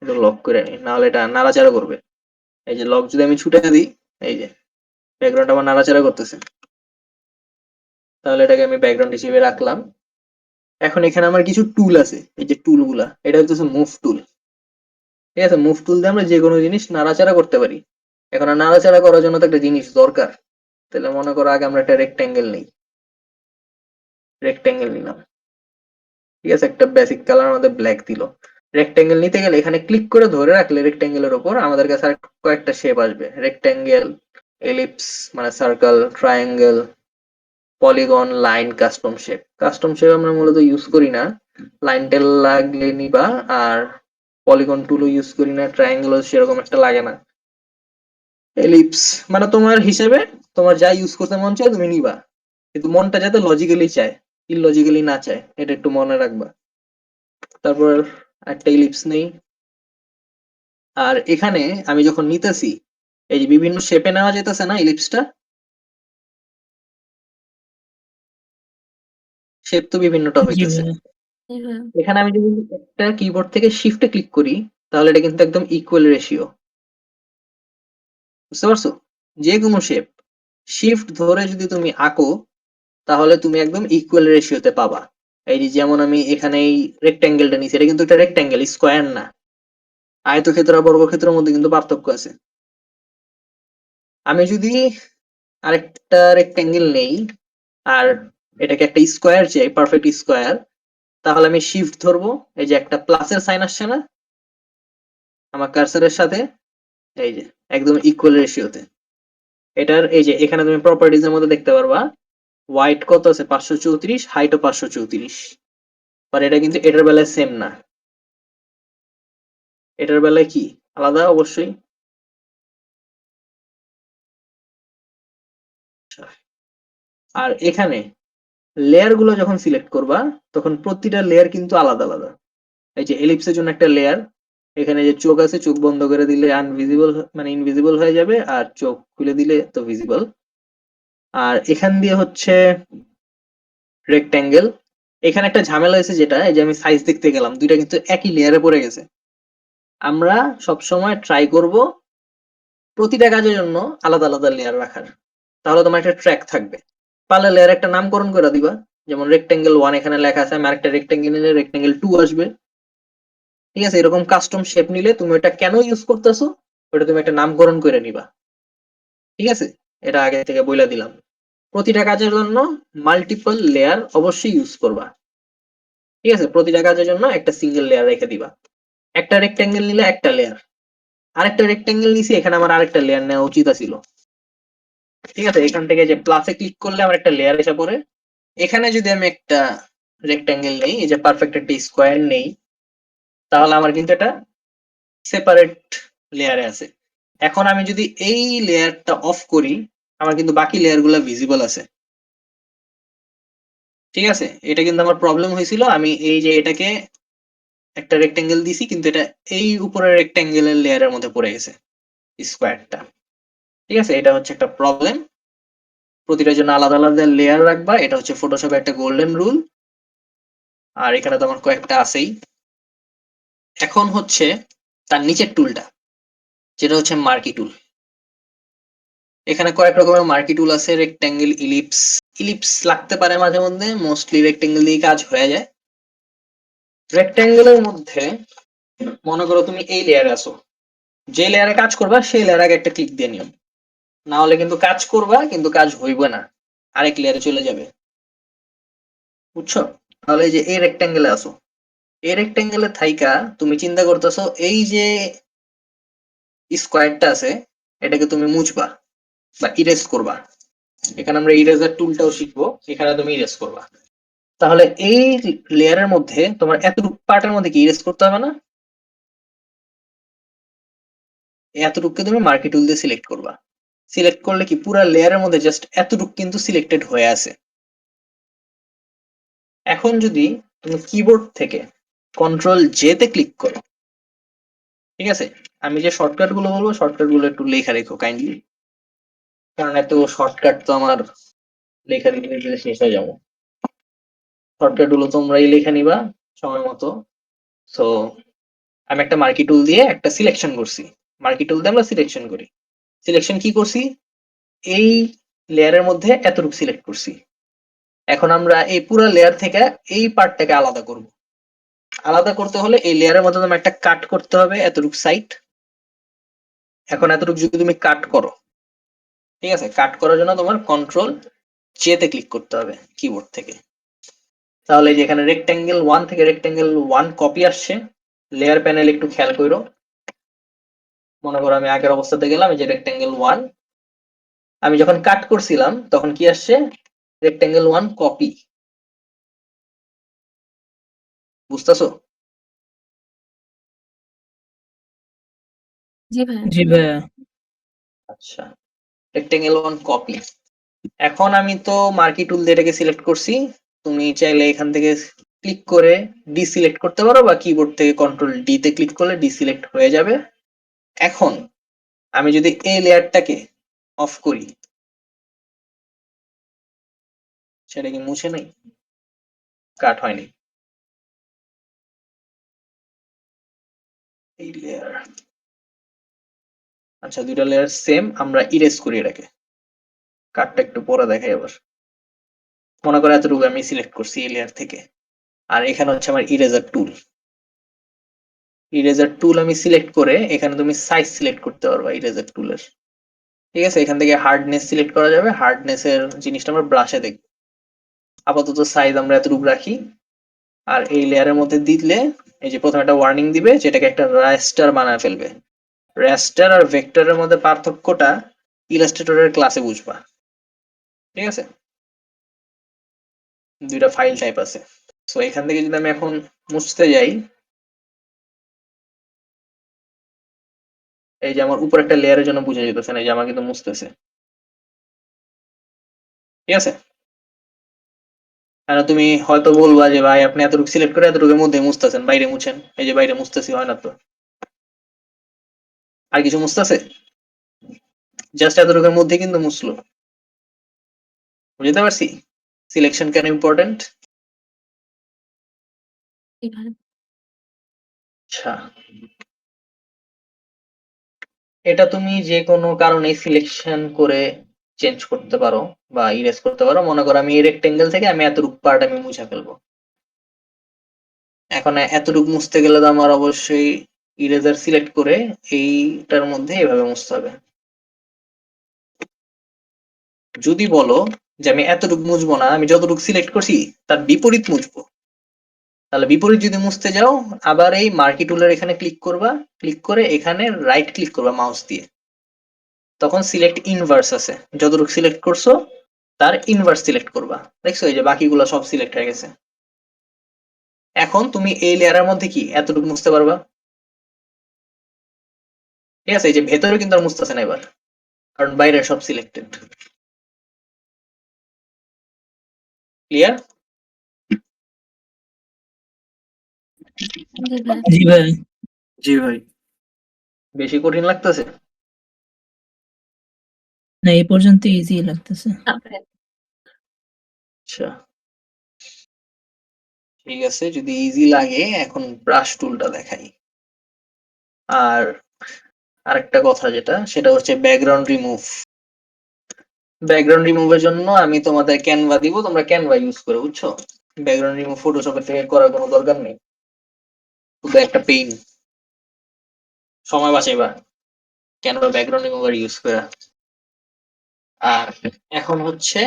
এটা লক করে নি, নাহলে এটা নাড়াচাড়া করবে। এই যে লক যদি আমি ছুটে দিই, এই যে ব্যাকগ্রাউন্ড আমার নাড়াচাড়া করতেছে, তাহলে এটাকে আমি ব্যাকগ্রাউন্ড হিসেবে রাখলাম। এখন এখানে আমার কিছু টুল আছে, এই যে টুল গুলা, এটা হচ্ছে মুভ টুল। ঠিক আছে, মুভ টুল দিয়ে আমরা যে কোনো জিনিস নাড়াচাড়া করতে পারি। এখন আর নাড়াচাড়া করার জন্য তো একটা জিনিস দরকার। তাহলে মনে করো আগে আমরা একটা রেক্ট্যাঙ্গেল নিই, রেক্ট্যাঙ্গেল নিলাম। ঠিক আছে, একটা বেসিক কালার আমাদের ব্ল্যাক দিল। রেক্ট্যাঙ্গেল নিতে গেলে এখানে ক্লিক করে ধরে রাখলে রেক্ট্যাঙ্গেলের উপর আমাদের কাছে আর কয়েকটা শেপ আসবে, রেক্ট্যাঙ্গেল, এলিপস মানে circle, triangle, polygon, line, custom shape. Custom shape আমরা মূলত ইউজ করি না, লাইন টেল লাগলে নিবা, আর পলিগন টুলও ইউজ করি না, ট্রায়াঙ্গেলও সেরকম একটা লাগে না। এলিপস মানে তোমার হিসেবে তোমার যা ইউজ করতে মন চায় তুমি নিবা, কিন্তু মনটা যাতে লজিক্যালি চায়, ইললজিক্যালি না চায়, এটা একটু মনে রাখবা। তারপর একটা ইলিপস নেই। আর এখানে আমি যখন নিতেছি, এই যে বিভিন্ন শেপে নেওয়া যেতেছে না ইলিপসটা, শেপ তো বিভিন্নটা জি হইতেছে। ভাইয়া। জি ভাইয়া। এখানে আমি যদি একটা কিবোর্ড থেকে শিফটে ক্লিক করি, তাহলে এটা কিন্তু একদম ইকুয়াল রেশিও। বুঝতে পারছো? যে কোনো শেপ শিফট ধরে যদি তুমি আঁকো, তাহলে তুমি একদম ইকুয়াল রেশিওতে পাবা। এই যে যেমন আমি এখানে এই রেক্ট্যাঙ্গেলটা নিছি, এটা কিন্তু একটা রেক্ট্যাঙ্গেল, স্কোয়ার না। আয়তক্ষেত্র আর বর্গক্ষেত্রের মধ্যে কিন্তু পার্থক্য আছে। আমি যদি আরেকটা রেক্ট্যাঙ্গেল নেই আর এটাকে একটা স্কোয়ার চাই, পারফেক্ট স্কোয়ার, তাহলে আমি শিফট ধরবো, এই যে একটা প্লাসের সাইন আসছে না আমার কার্সারের সাথে, এই যে একদম ইকুয়াল রেশিওতে। এটার এই যে এখানে তুমি প্রপার্টিজ এর মধ্যে দেখতে পারবা হোয়াইট কত আছে 534, হাইটও 534, আর এটা কিন্তু এটার বেলায় সেম না, এটার বেলায় কি আলাদা অবশ্যই। আর এখানে লেয়ার গুলো যখন সিলেক্ট করবা, তখন প্রতিটা লেয়ার কিন্তু আলাদা আলাদা। এই যে এলিপসের জন্য একটা লেয়ার, এখানে যে চোখ আছে, চোখ বন্ধ করে দিলে আনভিজিবল মানে ইনভিজিবল হয়ে যাবে, আর চোখ খুলে দিলে তো ভিজিবল। আর এখান দিয়ে হচ্ছে রেক্ট্যাঙ্গেল। এখানে একটা ঝামেলা হয়েছে, যেটা এই যে আমি সাইজ দেখতে গেলাম, দুইটা কিন্তু একই লেয়ারে পড়ে গেছে। আমরা সবসময় ট্রাই করব প্রতিটা কাজের জন্য আলাদা আলাদা লেয়ার রাখার, তাহলে তোমার একটা ট্র্যাক থাকবে। পারলে লেয়ার একটা নামকরণ করে দিবা, যেমন রেক্টেঙ্গেল 1 এখানে লেখা আছে, আমি আরেকটা রেক্টেঙ্গেল নিলে রেক্টেঙ্গেল 2 আসবে। ঠিক আছে, এরকম কাস্টম শেপ নিলে তুমি ওটা কেন ইউজ করতেছো ওটা তুমি একটা নামকরণ করে নিবা। ঠিক আছে, এটা আগে থেকে বইলা দিলাম। প্রতিটা কাজের জন্য মাল্টিপল লেয়ার অবশ্যই ইউজ করবা। ঠিক আছে, প্রতিটা কাজের জন্য একটা সিঙ্গেল লেয়ার রেখে দিবা। একটা রেক্টেঙ্গেল নিলে একটা লেয়ার, আরেকটা রেক্টেঙ্গেল নিছি, এখানে আমার আরেকটা লেয়ার নেওয়া উচিত ছিল। ঠিক আছে, এখান থেকে যে প্লাসে ক্লিক করলে আমার একটা লেয়ার এসে পড়ে। এখানে যদি আমি একটা রেক্টেঙ্গেল নেই, এই যে পারফেক্ট একটা স্কোয়ার নেই, তাহলে আমার কিন্তু এটা সেপারেট লেয়ারে আছে। এখন আমি যদি এই লেয়ারটা অফ করি, আমার কিন্তু বাকি লেয়ার গুলা ভিজিবল আছে। ঠিক আছে, এটা কিন্তু আমার প্রবলেম হয়েছিল, আমি এই যে এটাকে একটা রেক্টেঙ্গেল দিছি কিন্তু এটা এই উপরের রেক্টেঙ্গেলের লেয়ারের মধ্যে পড়ে গেছে স্কোয়ারটা। ঠিক আছে, এটা হচ্ছে একটা প্রবলেম। প্রতিটার জন্য আলাদা আলাদা লেয়ার রাখবা, এটা হচ্ছে ফটোশপের একটা গোল্ডেন রুল। আর এখানে তো আমার কয়েকটা আছেই। এখন হচ্ছে তার নিচের টুলটা, যেটা হচ্ছে মার্কি টুল। এখানে কয়েক রকমের মার্কি টুল আছে, রেক্টেঙ্গেল, ইলিপস। ইলিপস লাগতে পারে মাঝে মধ্যে, মোস্টলি রেক্টেঙ্গেল দিয়ে কাজ হয়ে যায়। রেক্টেঙ্গেলের মধ্যে মনে করো তুমি এই লেয়ারে আছো, যে লেয়ারে কাজ করবা সেই লেয়ারে আগে একটা ক্লিক দিয়ে নিও, না হলে কিন্তু কাজ করবা কিন্তু কাজ হইবে না, আরেক লেয়ারে চলে যাবে। বুঝছো? তাহলে এই যে এই রেক্টেঙ্গেলে আছো, এই রেক্টেঙ্গেলে থাইকা তুমি চিন্তা করতেছো এই যে স্কোয়ারটা আছে এটাকে তুমি মুছবা বা ইরেজ করবা। এখানে আমরা ইরেজার টুলটাও শিখবো, এখানে তুমি ইরেজ করবা। তাহলে এই লেয়ারের মধ্যে তোমার এতটুকু পার্টের মধ্যে কি ইরেজ করতে হবে না? এতটুকুকে তুমি মার্কি টুল দিয়ে সিলেক্ট করবা। সিলেক্ট করলে কি পুরো লেয়ারের মধ্যে জাস্ট এতটুকু কিন্তু সিলেক্টেড হয়ে আছে। এখন যদি তুমি কিবোর্ড থেকে কন্ট্রোল জে তে ক্লিক করো, ঠিক আছে, আমি যে শর্টকাট গুলো বলবো শর্টকাট গুলো একটু লেখা রেখো কাইন্ডলি, কারণ এত শর্টকাট তো আমার লেখা দিতে দিতে শেষ হয়ে যাবো। শর্টকাট গুলো তোমরাই লেখা নিবা সময় মতো। সো আমি একটা মার্কি টুল দিয়ে একটা সিলেকশন করছি, মার্কি টুল দিয়ে আমরা সিলেকশন করি। সিলেকশন কি করছি? এই লেয়ারের মধ্যে এতটুকু সিলেক্ট করছি। এখন আমরা এই পুরো লেয়ার থেকে এই পার্টটাকে আলাদা করব। আলাদা করতে হলে এই লেয়ারের মধ্যে তোমার একটা কাট করতে হবে এতটুকু সাইড। এখন এতটুকু যদি তুমি কাট করো, ঠিক আছে, কাট করার জন্য তোমার কন্ট্রোল জে তে ক্লিক করতে হবে কিবোর্ড থেকে। তাহলে এই যে এখানে রেক্টেঙ্গেল 1 থেকে রেক্টেঙ্গেল 1 কপি আসছে। লেয়ার প্যানেল একটু খেয়াল করো, মনে করো আমি আগের অবস্থাতে গেলাম, এই যে রেক্টেঙ্গেল 1 আমি যখন কাট করছিলাম তখন কি আসছে? Rectangle 1 copy. বুঝতেছো? জি ভাইয়া। জি ভাইয়া। আচ্ছা, রেক্টেঙ্গেল 1 কপি। এখন আমি তো মার্কি টুল দিয়ে এটাকে সিলেক্ট করছি, তুমি চাইলে এখান থেকে ক্লিক করে ডিসিলেক্ট করতে পারো বা কিবোর্ড থেকে কন্ট্রোল ডি তে ক্লিক করলে ডিসিলেক্ট হয়ে যাবে। এখন আমি যদি এই লেয়ারটাকে অফ করি, সেটা কি মুছে নাই? কাট হয়নি। এই লেয়ার, আচ্ছা দুইটা লেয়ার সেম, আমরা ইরেজ করি এটাকে। কাটটা একটু পরে দেখাই আবার। মনে করো এতটুকু আমি সিলেক্ট করছি এই লেয়ার থেকে, আর এখানে হচ্ছে আমার ইরেজার টুল। ইরেজার টুল আমি সিলেক্ট করে এখানে তুমি সাইজ সিলেক্ট করতে পারবা ইরেজার টুলের। ঠিক আছে, এখান থেকে হার্ডনেস সিলেক্ট করা যাবে, হার্ডনেস এর জিনিসটা আমরা ব্রাশে দেখব। আপাতত সাইজ আমরা এতটুকু রাখি। আর এই লেয়ারের মধ্যে দিলে এই যে প্রথমে একটা ওয়ার্নিং দিবে যেটাকে একটা রাস্টার বানায় ফেলবে। রাস্টার আর ভেক্টরের মধ্যে পার্থক্যটা ইলাস্ট্রেটরের ক্লাসে বুঝবা। ঠিক আছে, দুইটা ফাইল টাইপ আছে। সো এখান থেকে যদি আমি এখন মুছতে যাই, এই যে আমার উপর একটা লেয়ারের জন্য বুঝে যেতেছে না, এই যে আমার কিন্তু মুছতেছে। ঠিক আছে, আর তুমি হয়তো বলবা যে ভাই আপনি এতটুকু সিলেক্ট করে এতটুকুর মধ্যে মুছতেছেন, বাইরে মুছেন। এই যে বাইরে মুছতেছি, হয় না তো? আর কিছু মুছতেছে? জাস্ট এতটুকুর মধ্যে কিন্তু মুছলো। বুঝতে পারছি সিলেকশন কেন ইম্পর্টেন্ট। জি ভাইয়া। আচ্ছা, এটা তুমি যে কোনো কারণে সিলেকশন করে চেঞ্জ করতে পারো বা ইরেজ করতে পারো। মনে করো আমি এই রেক্টেঙ্গেল থেকে আমি এতটুকু পার্ট আমি মুছে ফেলবো। এখন এতটুকু মুছতে গেলে তো আমার অবশ্যই ইরেজার সিলেক্ট করে এইটার মধ্যে এভাবে মুছতে হবে। যদি বলো যে আমি এতটুকু মুছবো না, আমি যতটুকু সিলেক্ট করছি তার বিপরীত মুছবো, তাহলে বিপরীত যদি মুছতে যাও আবার এই মার্কি টুলের এখানে ক্লিক করবা, ক্লিক করে এখানে রাইট ক্লিক করবা মাউস দিয়ে, তখন সিলেক্ট ইনভার্স আছে, যতটুকু সিলেক্ট করছো তার ইনভার্স সিলেক্ট করবা। দেখছো এই যে বাকিগুলো সব সিলেক্ট হয়ে গেছে। এখন তুমি এই লেয়ারের মধ্যে কি এতটুকু মুছতে পারবা, ঠিক আছে? এই যে ভেতরে কিন্তু আর মুছতেছে না এবার, কারণ বাইরে সব সিলেক্টেড। ক্লিয়ার? জি ভাইয়া। জি ভাই। জি ভাই। বেশি কঠিন লাগতেছে? না, এই পর্যন্ত ইজি লাগতেছে। আচ্ছা ঠিক আছে, যদি ইজি লাগে এখন ব্রাশ টুলটা দেখাই। আর আরেকটা কথা যেটা, সেটা হচ্ছে ব্যাকগ্রাউন্ড রিমুভ। ব্যাকগ্রাউন্ড রিমুভের জন্য আমি তোমাদের ক্যানভা দিব, তোমরা ক্যানভা ইউজ করে, বুঝছো? ব্যাকগ্রাউন্ড রিমুভ ফটোশপের থেকে করার কোনো দরকার নেই, শুধু একটা পেইন, সময় বাঁচাইবা ক্যানভা ব্যাকগ্রাউন্ড রিমুভার ইউজ করে। আর এখন হচ্ছে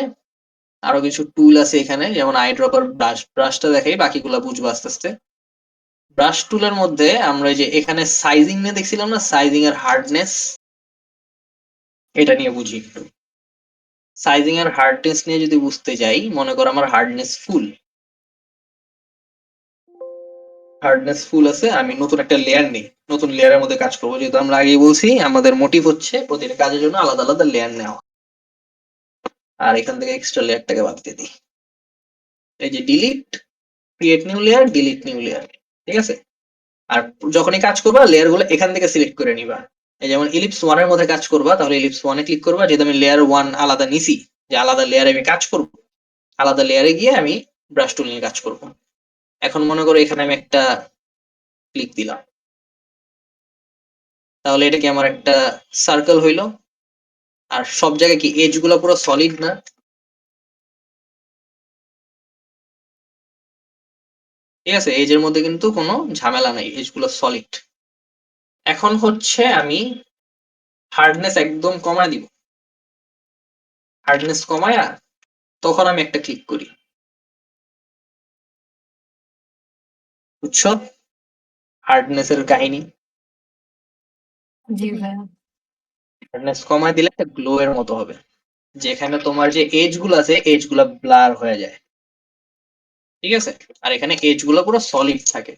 আরো কিছু টুল আছে এখানে, যেমন আই ড্রপার, ব্রাশ। ব্রাশটা দেখাই, বাকিগুলা বুঝবো আস্তে আস্তে। ব্রাশ টুলের মধ্যে আমরা এই যে এখানে সাইজিং নিয়ে দেখছিলাম না, সাইজিং এর হার্ডনেস, এটা নিয়ে বুঝি একটু। সাইজিং এর হার্ডনেস নিয়ে যদি বুঝতে যাই, মনে করো আমার হার্ডনেস ফুল, হার্ডনেস ফুল আছে, আমি নতুন একটা লেয়ার নিই, নতুন লেয়ারের মধ্যে কাজ করবো, যেহেতু আমরা আগেই বলছি আমাদের মোটিভ হচ্ছে প্রতিটা কাজের জন্য আলাদা আলাদা লেয়ার নেওয়া। আর এখান থেকে এক্সট্রা লেয়ারটাকে বাদ দিয়ে দিই, এই যে delete, create new layer, delete new layer, ঠিক আছে? আর যখনই কাজ করবা লেয়ার গুলো এখান থেকে সিলেক্ট করে নিবা। এই যেমন ইলিপস ওয়ান এর মধ্যে কাজ করবা, তাহলে ইলিপস ওয়ানে ক্লিক করবা, যেহেতু আমি লেয়ার ওয়ান আলাদা নিছি, যে আলাদা লেয়ারে আমি কাজ করব, আলাদা লেয়ারে গিয়ে আমি ব্রাশ টুল নিয়ে কাজ করব। এখন মনে করো এখানে আমি একটা ক্লিক দিলাম, তাহলে এটা কি আমার একটা সার্কেল হইলো। আর সব জায়গায় কি এজ গুলো পুরো সলিড না? ঠিক আছে, এজের মধ্যে কিন্তু কোনো ঝামেলা নাই, এজ গুলো সলিড। এখন হচ্ছে আমি হার্ডনেস একদম কমায় দিব, হার্ডনেস কমায়া তখন আমি একটা ক্লিক করি, বুঝছো হার্ডনেস এর কাহিনী? জি ভাইয়া। হার্ডনেস কমায় দিলে একটা গ্লো এর মতো হবে, যেখানে তোমার যে এজ গুলো আছে এজ গুলা ব্লার হয়ে যায়, ঠিক আছে? আর এখানে এজ গুলো পুরো সলিড থাকে।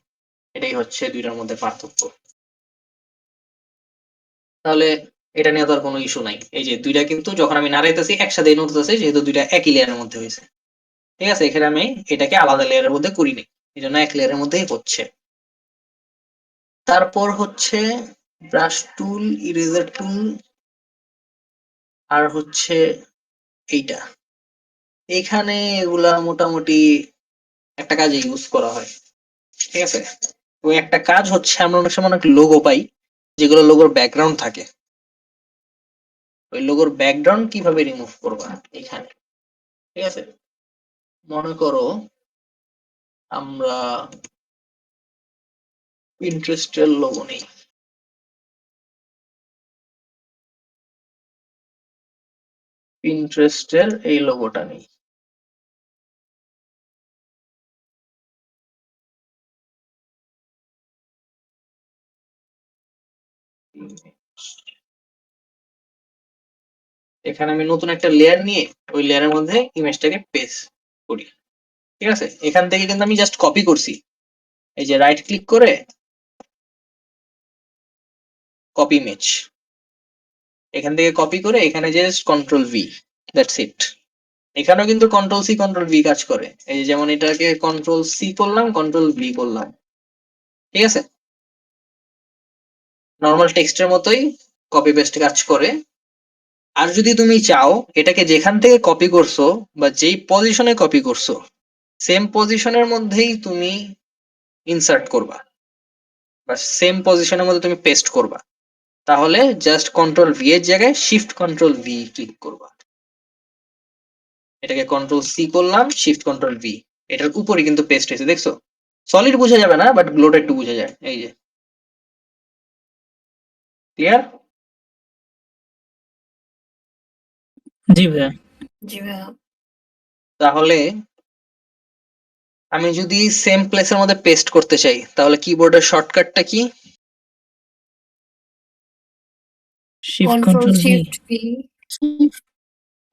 এটাই হচ্ছে দুইটার মধ্যে পার্থক্য। তাহলে এটা নিয়ে তো আর কোনো ইস্যু নাই, এই যে দুইটা কিন্তু যখন আমি নাড়াইতেছি একসাথে নড়তেছে, যেহেতু দুইটা একই লেয়ারের মধ্যে হয়েছে, ঠিক আছে? এখানে আমি এটাকে আলাদা লেয়ারের মধ্যে করি নাই, এই জন্য এক লেয়ারের মধ্যেই হচ্ছে। তারপর হচ্ছে ব্রাশ টুল, ইরেজার টুল, আর হচ্ছে এইটা, এইখানে এগুলা মোটামুটি একটা কাজে ইউজ করা হয়, ঠিক আছে? ওই একটা কাজ হচ্ছে আমরা অনেক সময় অনেক লোগো পাই, যেগুলো লোগোর ব্যাকগ্রাউন্ড থাকে, ওই লোগোর ব্যাকগ্রাউন্ড কিভাবে রিমুভ করবা এখানে, ঠিক আছে? মনে করো আমরা পিন্টারেস্টের লোগো নেই, পিন্টারেস্টের এই লোগোটা নেই, এখানে আমি নতুন একটা লেয়ার নিয়ে ওই লেয়ারের মধ্যে ইমেজটাকে পেস্ট করি, ঠিক আছে? এখান থেকে কিন্তু আমি জাস্ট কপি করছি, এই যে রাইট ক্লিক করে কপি ইমেজ, এখান থেকে কপি করে এখানে যে কন্ট্রোল ভি, দ্যাটস ইট। এখানেও কিন্তু কন্ট্রোল সি কন্ট্রোল ভি কাজ করে, এই যে যেমন এটাকে কন্ট্রোল সি করলাম, কন্ট্রোল ভি করলাম, ঠিক আছে? নর্মাল টেক্সটের মতোই কপি পেস্ট কাজ করে। আর যদি তুমি চাও এটাকে যেখান থেকে কপি করছো বা যেই পজিশনে কপি করছো সেম পজিশনের মধ্যেই তুমি ইনসার্ট করবা বা সেম পজিশনের মধ্যে তুমি পেস্ট করবা, তাহলে জাস্ট কন্ট্রোল ভি এর জায়গায় শিফট কন্ট্রোল ভি ক্লিক করবা। এটাকে কন্ট্রোল সি করলাম, শিফট কন্ট্রোল ভি। এটার উপরে কিন্তু পেস্ট হয়েছে, দেখছো? সলিড বোঝা যাবে না, বাট গ্লোটা একটু বোঝা যায়। এই যে, ক্লিয়ার? জি ভাইয়া। জি ভাইয়া। তাহলে আমি যদি সেম প্লেসের মধ্যে পেস্ট করতে চাই, তাহলে কিবোর্ডের শর্টকাটটা কি? Shift control control V. Shift V,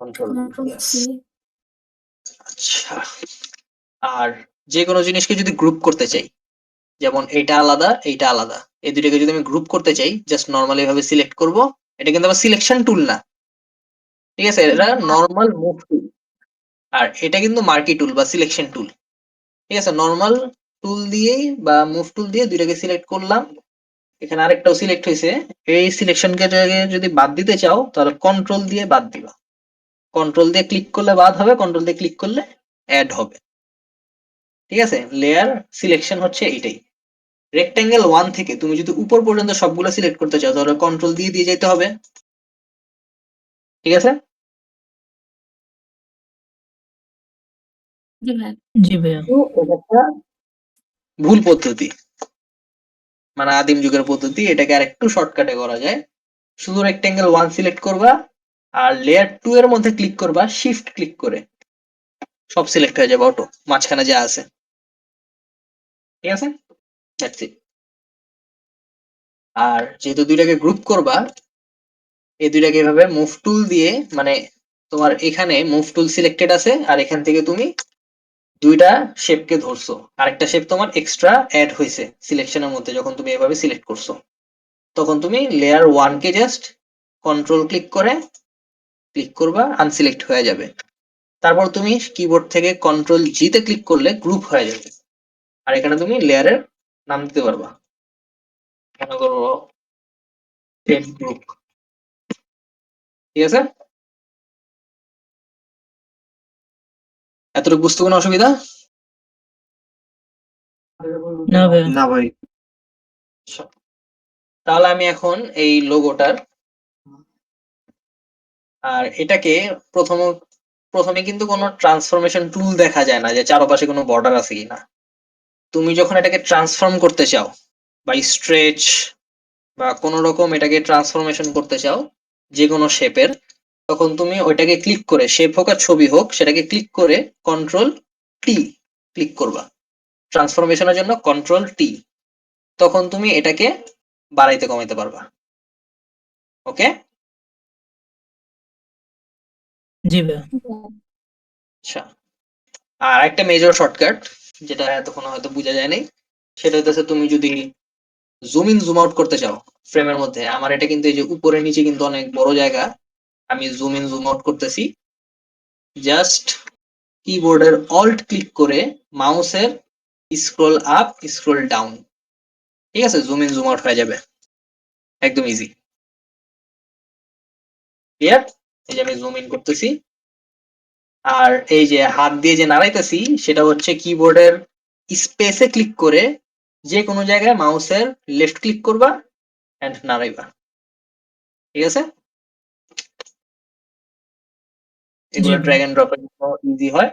control control C. আচ্ছা। আর যে কোনো জিনিসকে যদি গ্রুপ করতে চাই, যেমন এইটা আলাদা এইটা আলাদা, এই দুটোকে যদি আমি গ্রুপ করতে চাই, জাস্ট নর্মালি ভাবে সিলেক্ট করব। এটা কিন্তু আবার সিলেকশন টুল না, ঠিক আছে? এটা নর্মাল মুভ টুল। আর এটা কিন্তু মার্কি টুল বা সিলেকশন টুল, ঠিক আছে? নর্মাল টুল দিয়েই বা মুভ টুল দিয়ে দুইটাকে সিলেক্ট করলাম। এখানে আরেকটাও সিলেক্ট হয়েছে। এই সিলেকশনকে যদি বাদ দিতে চাও, তাহলে কন্ট্রোল দিয়ে বাদ দিবা। কন্ট্রোল দিয়ে ক্লিক করলে বাদ হবে, কন্ট্রোল দিয়ে ক্লিক করলে অ্যাড হবে, ঠিক আছে? লেয়ার সিলেকশন হচ্ছে এইটাই। রেক্টেঙ্গেল 1 থেকে তুমি যদি উপর পর্যন্ত সবগুলো সিলেক্ট করতে চাও, তাহলে কন্ট্রোল দিয়ে দিয়ে যেতে হবে, ঠিক আছে? জি ভাইয়া। জি ভাইয়া। তো এটা একটা ভুল পদ্ধতি, মানে আদিম যুগের পদ্ধতি। এটাকে আরেকটু শর্টকাটে করা যায়। শুধু রেক্টেঙ্গেল 1 সিলেক্ট করবা, আর লেয়ার 2 এর মধ্যে ক্লিক করবা, শিফট ক্লিক করে সব সিলেক্ট হয়ে যাবে অটো, মাঝখানে যা আছে, ঠিক আছে? That's it. আর যেহেতু দুইটাকে গ্রুপ করবা, এই দুইটাকে এভাবে মুভ টুল দিয়ে, মানে তোমার এখানে মুভ টুল সিলেক্টেড আছে, আর এখান থেকে তুমি দুইটা শেপকে ধরছো, আরেকটা শেপ তোমার এক্সট্রা অ্যাড হয়েছে সিলেকশনের মধ্যে। যখন তুমি এভাবে সিলেক্ট করছো, তখন তুমি লেয়ার 1 কে জাস্ট কন্ট্রোল ক্লিক করে ক্লিক করবা, আনসিলেক্ট হয়ে যাবে। তারপর তুমি কিবোর্ড থেকে কন্ট্রোল জি তে ক্লিক করলে গ্রুপ হয়ে যাবে। আর এখানে তুমি লেয়ারের নাম দিতে পারবা, মনে করো টেপ গ্রুপ, ঠিক আছে? এতটুকু বুঝতে কোনো অসুবিধা? না ভাইয়া। না ভাই। আচ্ছা। তাহলে আমি এখন এই লোগোটার, আর এটাকে প্রথমে কিন্তু কোনো ট্রান্সফরমেশন টুল দেখা যায় না যে চারপাশে কোনো বর্ডার আছে কিনা। তুমি যখন এটাকে ট্রান্সফর্ম করতে চাও বা স্ট্রেচ বা কোনো রকম এটাকে ট্রান্সফরমেশন করতে চাও যে কোনো শেপের, তখন তুমি ওইটাকে ক্লিক করে, শেপ হোক আর ছবি হোক, সেটাকে ক্লিক করে কন্ট্রোল টি ক্লিক করবা। ট্রান্সফরমেশনের জন্য কন্ট্রোল টি। তখন তুমি এটাকে বাড়াইতে কমাইতে পারবা। ওকে? জি ভাইয়া। আচ্ছা। আর একটা মেজর শর্টকাট, যেটা এতক্ষণ হয়তো বোঝা যায় নাই, সেটা হচ্ছে তুমি যদি জুম ইন জুম আউট করতে চাও ফ্রেমের মধ্যে, আমার এটা কিন্তু এই যে উপরে নিচে কিন্তু অনেক বড় জায়গা, আমি জুম ইন জুম আউট করতেছি জাস্ট কিবোর্ডের অল্ট ক্লিক করে মাউসের স্ক্রল আপ স্ক্রল ডাউন, ঠিক আছে? জুম ইন জুম আউট হয়ে যাবে, একদম ইজি। ক্লিয়ার? এই যে আমি জুম ইন করতেছি, আর এই যে হাত দিয়ে যে নাড়াইতেছি, সেটা হচ্ছে কিবোর্ডের স্পেসে ক্লিক করে যে কোনো জায়গায় মাউসের লেফট ক্লিক করবা এন্ড নাড়াইবা, ঠিক আছে? এগুলো ভাইয়া। ড্র্যাগ এন্ড ড্রপের জন্য ইজি হয়।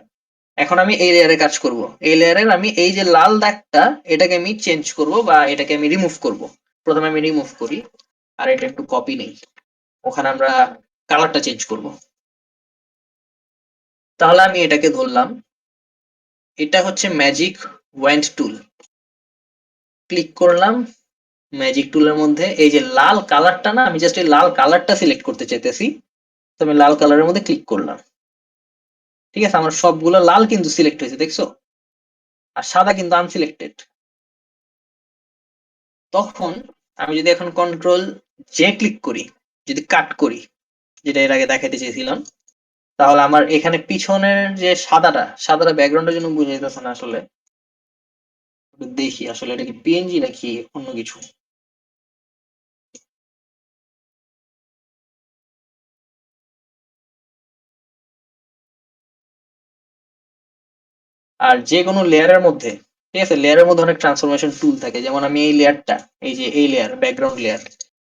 এখন আমি এই লেয়ারে কাজ করব। এই লেয়ারের আমি এই যে লাল দাগটা, এটাকে আমি চেঞ্জ করব বা এটাকে আমি রিমুভ করব। প্রথমে আমি রিমুভ করি, আর এটা একটু কপি নেই, ওখানে আমরা কালারটা চেঞ্জ করব। তাহলে আমি এটাকে ধরলাম, এটা হচ্ছে ম্যাজিক ওয়ান্ড টুল। ক্লিক করলাম ম্যাজিক টুলের মধ্যে, এই যে লাল কালারটা না, আমি জাস্ট এই লাল কালারটা সিলেক্ট করতে চাইতেছি, তো আমি লাল কালারের মধ্যে ক্লিক করলাম, ঠিক আছে? আমার সবগুলো লাল কিন্তু সিলেক্ট হয়েছে, দেখছো? আর সাদা কিন্তু আনসিলেক্টেড। তখন আমি যদি এখন কন্ট্রোল জে ক্লিক করি, যদি কাট করি, যেটা এর আগে দেখাতে চেয়েছিলাম, তাহলে আমার এখানে পিছনের যে সাদাটা ব্যাকগ্রাউন্ডের জন্য বুঝে যেতেছে না আসলে। একটু দেখি আসলে এটা কি পিএনজি নাকি অন্য কিছু। আর যে কোনো লেয়ারের মধ্যে, ঠিক আছে, লেয়ারের মধ্যে অনেক ট্রান্সফরমেশন টুল থাকে। যেমন আমি এই লেয়ারটা, এই যে এই লেয়ার, ব্যাকগ্রাউন্ড লেয়ার,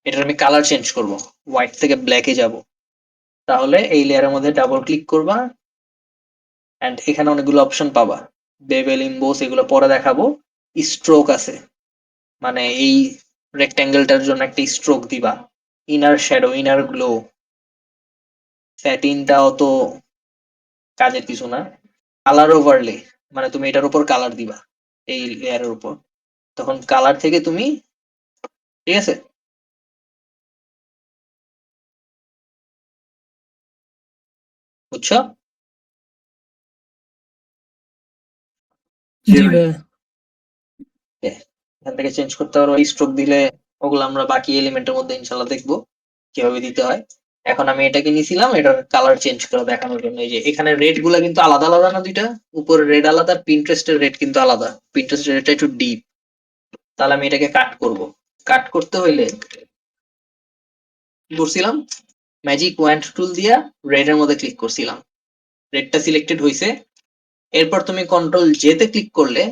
এটার আমি কালার চেঞ্জ করব, হোয়াইট থেকে ব্ল্যাকে যাব। তাহলে এই লেয়ারের মধ্যে ডাবল ক্লিক করবা এন্ড এখানে অনেকগুলো অপশন পাবা, বেভেল, ইমবোস, এগুলো পরে দেখাবো। স্ট্রোক আছে, মানে এই রেক্ট্যাঙ্গেলটার জন্য একটা স্ট্রোক দিবা। ইনার শ্যাডো, ইনার গ্লো, স্যাটিনটা অত কাজের কিছু না। কালার ওভারলে, মানে তুমি এটার উপর কালার দিবা, এই লেয়ারের উপর, তখন কালার থেকে তুমি, ঠিক আছে, বুঝছো? জি ভাইয়া। এখান থেকে চেঞ্জ করতে পারো। স্ট্রোক দিলে ওগুলো আমরা বাকি এলিমেন্টের মধ্যে ইনশাল্লাহ দেখবো কিভাবে দিতে হয়। এখন আমি এটাকে নিয়েছিলাম এটার কালার চেঞ্জ করে দেখানোর জন্য। এই যে এখানে রেড গুলা কিন্তু আলাদা আলাদা না, দুইটা উপরে রেড আলাদা, পিন্টারেস্টের রেড কিন্তু আলাদা, পিন্টারেস্টের রেডটা একটু ডিপ। তাহলে আমি এটাকে কাট করব। কাট করতে হইলে কি করছিলাম, ম্যাজিক ওয়ান্ড টুল দিয়া রেড এর মধ্যে ক্লিক করছিলাম, রেডটা সিলেক্টেড হয়েছে। এরপর তুমি কন্ট্রোল জে তে ক্লিক করলে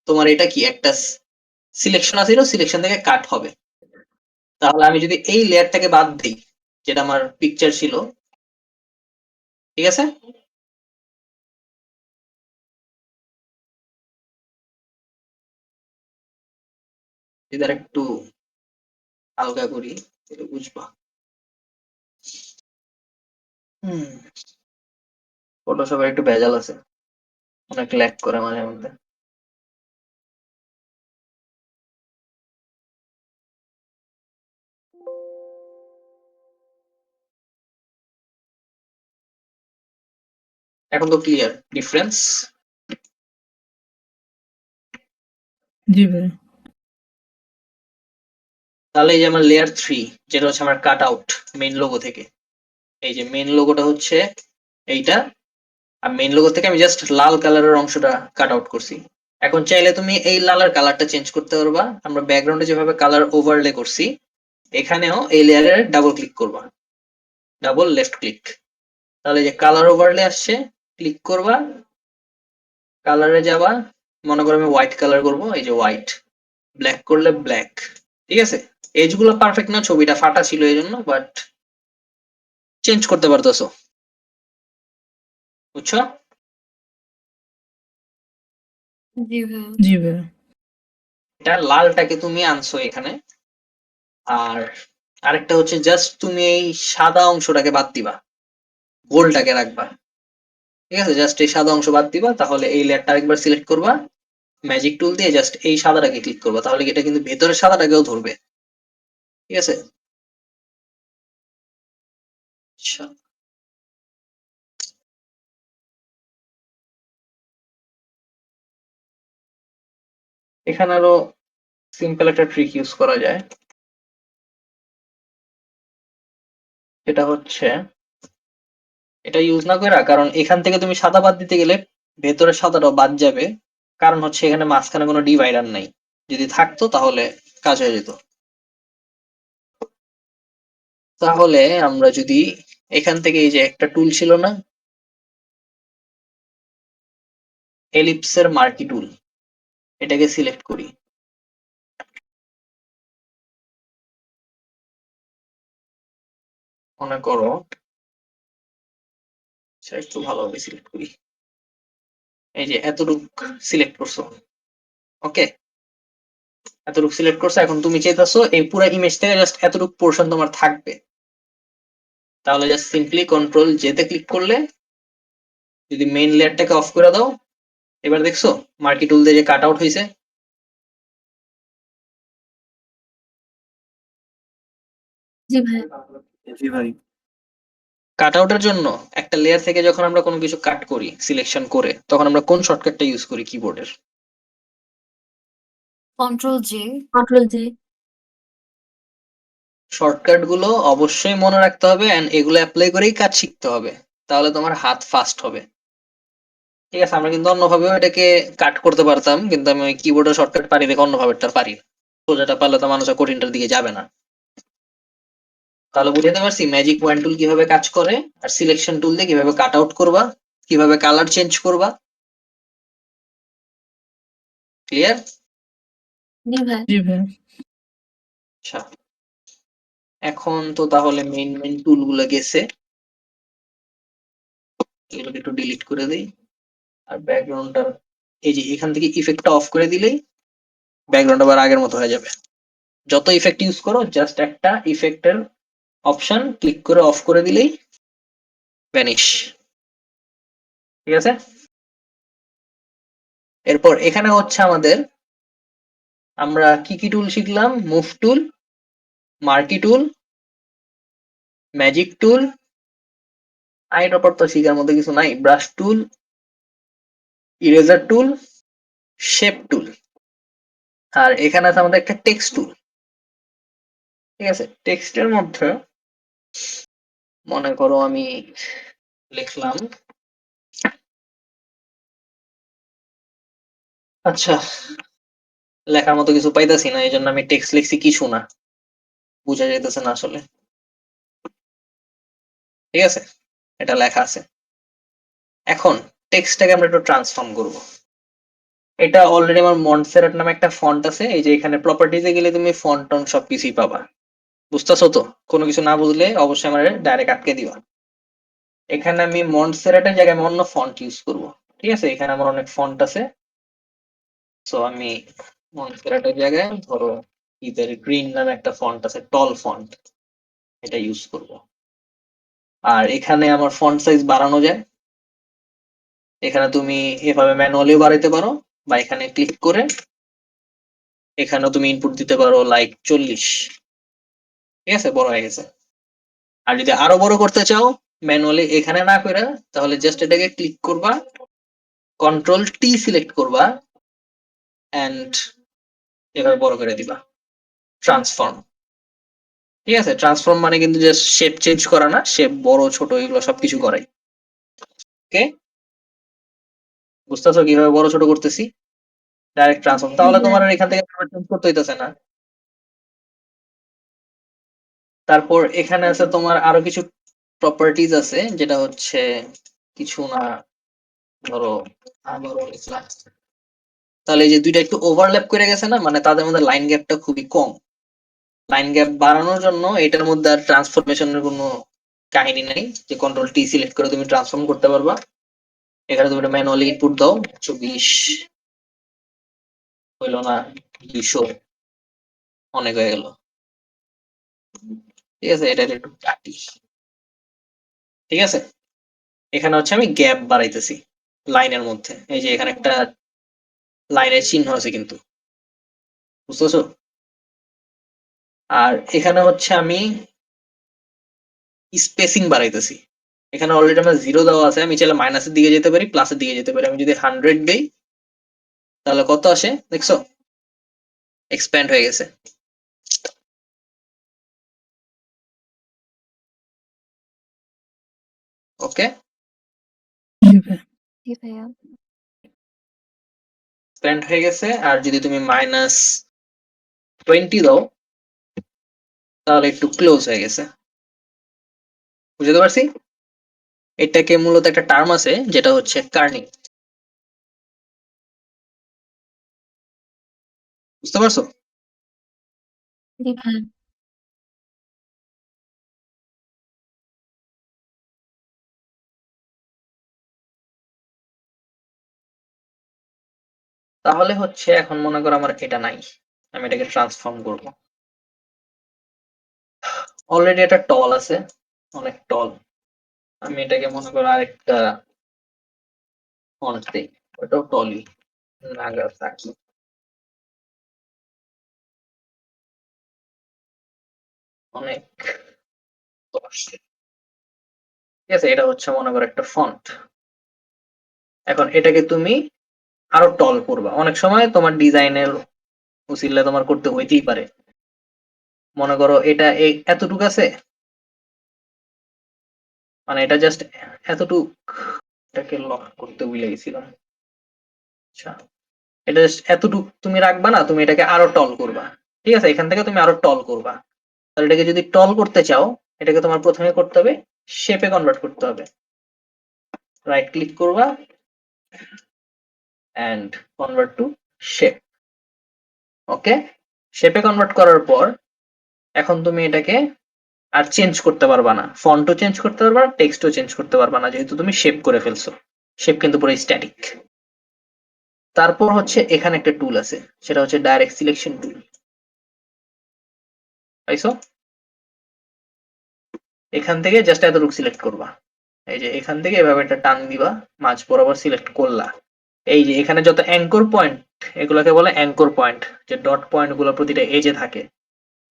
তোমার এটা কি একটা সিলেকশন আছে, সিলেকশন থেকে কাট হবে। তাহলে আমি যদি এই লেয়ারটাকে বাদ দিই, যেটা আমার পিকচার ছিল, ঠিক আছে, যদি আর একটু হালকা করি তাহলে বুঝবা। ফটোশপের একটু ভেজাল আছে, অনেক ল্যাগ করে মাঝে মধ্যে। এখন তো ক্লিয়ার ডিফারেন্স। জি ভাইয়া। তাহলে এই যে আমার লেয়ার 3, যেটা হচ্ছে আমার কাট আউট মেইন লোগো থেকে, এই যে মেইন লোগোটা হচ্ছে এইটা, আর মেইন লোগো থেকে আমি জাস্ট লাল কালারের অংশটা কাট আউট করছি। এখন চাইলে তুমি এই লালের কালারটা চেঞ্জ করতে পারবা। আমরা ব্যাকগ্রাউন্ডে যেভাবে কালার ওভারলে করছি, এখানেও এই লেয়ারে ডাবল ক্লিক করবা, ডাবল লেফট ক্লিক, তাহলে যে কালার ওভারলে আসছে, ক্লিক করবা, কালারে যাবা, মনে করো আমি হোয়াইট কালার করব, এই যে হোয়াইট, ব্ল্যাক করলে ব্ল্যাক, ঠিক আছে। এজ গুলো পারফেক্ট না, ছবিটা ফাটা ছিল এই জন্য, বাট চেঞ্জ করতে পারতেছো, বুঝছো? জি ভাইয়া। জি ভাইয়া। এটা লালটাকে তুমি আনছো এখানে, আর আরেকটা হচ্ছে জাস্ট তুমি এই সাদা অংশটাকে বাদ দিবা, গোলটাকে রাখবা, ঠিক আছে, জাস্ট এই সাদা অংশ বাদ দিবা। তাহলে এই লেয়ারটা আরেকবার সিলেক্ট করবা, ম্যাজিক টুল দিয়ে জাস্ট এই সাদাটাকে ক্লিক করবা, তাহলে এটা কিন্তু ভেতরের সাদাটাকেও ধরবে, ঠিক আছে। আচ্ছা, এখানে আরো সিম্পল একটা ট্রিক ইউজ করা যায়, সেটা হচ্ছে এটা ইউজ না করা, কারণ এখান থেকে তুমি সাদা বাদ দিতে গেলে ভেতরের সাদাটাও বাদ যাবে, কারণ হচ্ছে এখানে মাঝখানে কোনো ডিভাইডার নাই, যদি থাকতো তাহলে কাজ হয়ে যেত। তাহলে আমরা যদি এখান থেকে এই যে একটা টুল ছিল না, এলিপসের মার্কি টুল, এটাকে সিলেক্ট করি, মনে করো, আচ্ছা একটু ভালোভাবে সিলেক্ট করি, এই যে এতটুক সিলেক্ট করছো, ওকে, এতটুকু সিলেক্ট করছো। এখন তুমি চাইতেছো এই পুরো ইমেজ থেকে জাস্ট এতটুকু পোর্শন তোমার থাকবে, তাহলে জাস্ট সিম্পলি কন্ট্রোল জেতে ক্লিক করলে, যদি মেইন লেয়ারটাকে অফ করে দাও, এবার দেখছো মার্কি টুল দিয়ে যে কাট আউট হয়েছে। জি ভাইয়া। জি ভাই। কাট আউটের জন্য একটা লেয়ার থেকে যখন আমরা কোনো কিছু কাট করি সিলেকশন করে, তখন আমরা কোন শর্টকাটটা ইউজ করি কিবোর্ডের? Control J. Control J. Shortcut গুলো অবশ্যই মনে রাখতে হবে এন্ড এগুলো অ্যাপ্লাই করেই কাজ শিখতে হবে, তাহলে তোমার হাত ফাস্ট হবে, ঠিক আছে। আমরা কিন্তু অন্যভাবেও এটাকে কাট করতে পারতাম, কিন্তু আমি ওই কিবোর্ডের শর্টকাট পারি দেখে অন্যভাবেটা পারি না। সোজাটা পারলে তো মানুষ আর কঠিনটার দিকে যাবে না। তাহলে বুঝাতে পারছি ম্যাজিক ওয়ান টুল কিভাবে কাজ করে, আর সিলেকশন টুল দিয়ে কিভাবে কাট আউট করবা, কিভাবে কালার চেঞ্জ করবা, ক্লিয়ার? জি ভাইয়া। জি ভাইয়া। আচ্ছা, এখন তো তাহলে মেইন টুল গুলো গেছে, এগুলোকে একটু ডিলিট করে দিই। আর ব্যাকগ্রাউন্ডটা এই যে এখান থেকে ইফেক্টটা অফ করে দিলেই ব্যাকগ্রাউন্ড আবার আগের মতো হয়ে যাবে। যত ইফেক্ট ইউজ করো জাস্ট একটা ইফেক্টের অপশন ক্লিক করে অফ করে দিলেই ভ্যানিশ। ঠিক আছে, এরপর এখানে হচ্ছে আমাদের আমরা কি কি টুল শিখলাম? মুভ টুল, মার্কি টুল, ম্যাজিক টুল, আইটার পর তো শিখার মধ্যে কিছু নাই, brush tool, eraser tool, shape tool, আর এখানে আছে আমাদের একটা টেক্সট টুল। ঠিক আছে, টেক্সটের মধ্যে মনে করো আমি লিখলাম, আচ্ছা লেখার মতো কিছু পাইতাছি না, এই জন্য আমি টেক্সট লিখছি কিছু না, বোঝা যাইতেছে না আসলে। ঠিক আছে, এটা লেখা আছে। এখন টেক্সটটাকে আমরা একটু ট্রান্সফর্ম করব। এটা অলরেডি আমার মন্টসেরাট নামে একটা ফন্ট আছে, এই যে এখানে প্রপার্টিজে গেলে তুমি ফন্ট টন সবকিছুই পাবা। বুঝতেছো তো? কোনো কিছু না বুঝলে অবশ্যই আমার ডাইরেক্ট আটকে দিবা। এখানে আমি মন্টসেরাটের জায়গায় আমি অন্য ফন্ট ইউজ করব। ঠিক আছে, এখানে আমার অনেক ফন্ট আছে, সো আমি মন্টসেরাটের জায়গায় ধরো ইদার গ্রিন নামে একটা ফন্ট আছে, টল ফন্ট, এটা ইউজ করব। আর এখানে আমার ফন্ট সাইজ বাড়ানো যায়, এখানে তুমি এভাবে ম্যানুয়ালিও বাড়াইতে পারো, বা এখানে ক্লিক করে এখানেও তুমি ইনপুট দিতে পারো লাইক 40। ঠিক আছে, বড় হয়ে গেছে। আর যদি আরো বড় করতে চাও ম্যানুয়ালি এখানে না করে, তাহলে জাস্ট এটাকে ক্লিক করবা, কন্ট্রোল টি সিলেক্ট করবা এন্ড এভাবে বড় করে দিবা, ট্রান্সফর্ম। ঠিক আছে, ট্রান্সফর্ম মানে কিন্তু জাস্ট শেপ চেঞ্জ করা না, শেপ বড় ছোট এগুলো সবকিছু করাই। ওকে, বুঝতেছো কিভাবে বড় ছোট করতেছি? ডাইরেক্ট ট্রান্সফর্ম, তাহলে তোমার আর এখান থেকে চেঞ্জ করতে হইতেছে না। তারপর এখানে আছে তোমার আরো কিছু প্রপার্টিজ আছে, যেটা হচ্ছে কিছু না, ধরো আবারও লিখলাম, তাহলে এই যে দুইটা একটু ওভারল্যাপ করে গেছে না, মানে তাদের মধ্যে লাইন গ্যাপটা খুবই কম। লাইন গ্যাপ বাড়ানোর জন্য এটার মধ্যে আর ট্রান্সফরমেশনের কোনো কাহিনী নেই, যে কন্ট্রোল টি সিলেক্ট করে তুমি ট্রান্সফর্ম করতে পারবা। এখানে তুমি একটা ম্যানুয়ালি ইনপুট দাও, 120 হইলো না, 200, অনেক হয়ে গেল। ঠিক আছে, এটা একটু কাটি। ঠিক আছে, এখানে হচ্ছে আমি গ্যাপ বাড়াইতেছি লাইনের মধ্যে, এই যে এখানে একটা লাইনের চিহ্ন আছে কিন্তু, বুঝতেছো? আর এখানে হচ্ছে আমি স্পেসিং বাড়াইতেছি, এখানে অলরেডি আমার 0 দেওয়া আছে, আমি চাইলে মাইনাসের দিকে যেতে পারি, প্লাসের দিকে যেতে পারি। আমি যদি 100 দেই তাহলে কত আসে দেখছো? এক্সপ্যান্ড হয়ে গেছে। ওকে, জি ভাইয়া। জি ভাইয়া। এক্সপ্যান্ড হয়ে গেছে। আর যদি তুমি -20 দাও তাহলে একটু ক্লোজ হয়ে গেছে। বুঝতে পারছি? এটাকে মূলত একটা টার্ম আছে যেটা হচ্ছে কার্নিং। বুঝতে পারছো? জি ভাইয়া। তাহলে হচ্ছে এখন মনে করো আমার এটা নাই, আমি এটাকে ট্রান্সফর্ম করব। অলরেডি একটা টল আছে, অনেক টল, আমি এটাকে মনে করো আরেকটা ফন্ট দেই, ওটাও টলই, নাগাসাকি। অনেক 10। ঠিক আছে, এটা হচ্ছে মনে করো একটা ফন্ট। এখন এটাকে তুমি আরো টল করবা, অনেক সময় তোমার ডিজাইনের উসিলে তোমার করতে হইতেই পারে। মনে করো এটা এই এতটুকু আছে, মানে এটা জাস্ট এতটুক, এটাকে লক করতে ভুলে গেছিলাম। আচ্ছা, এটা জাস্ট এতটুক তুমি রাখবা না, তুমি এটাকে আরো টল করবা। ঠিক আছে, এখান থেকে তুমি আরো টল করবা। তাহলে এটাকে যদি টল করতে চাও, এটাকে তোমার প্রথমে করতে হবে শেপে কনভার্ট করতে হবে। রাইট ক্লিক করবা এন্ড কনভার্ট টু শেপ। ওকে, শেপে কনভার্ট করার পর এখন তুমি এটাকে আর চেঞ্জ করতে পারবা না, ফন্টও চেঞ্জ করতে পারবা না, টেক্সটও চেঞ্জ করতে পারবা না, যেহেতু তুমি শেপ করে ফেলছো। শেপ কিন্তু পুরো স্ট্যাটিক। তারপর হচ্ছে এখানে একটা টুল আছে, সেটা হচ্ছে ডাইরেক্ট সিলেকশন টুল। পাইছো? এখান থেকে জাস্ট এতটুকু সিলেক্ট করবা, এই যে এখান থেকে এভাবে একটা টান দিবা, মাঝ বরাবর সিলেক্ট করলা। এই যে এখানে যত অ্যাঙ্কর পয়েন্ট, এগুলোকে বলে অ্যাঙ্কর পয়েন্ট, যে ডট পয়েন্ট গুলো প্রতিটা এজে থাকে,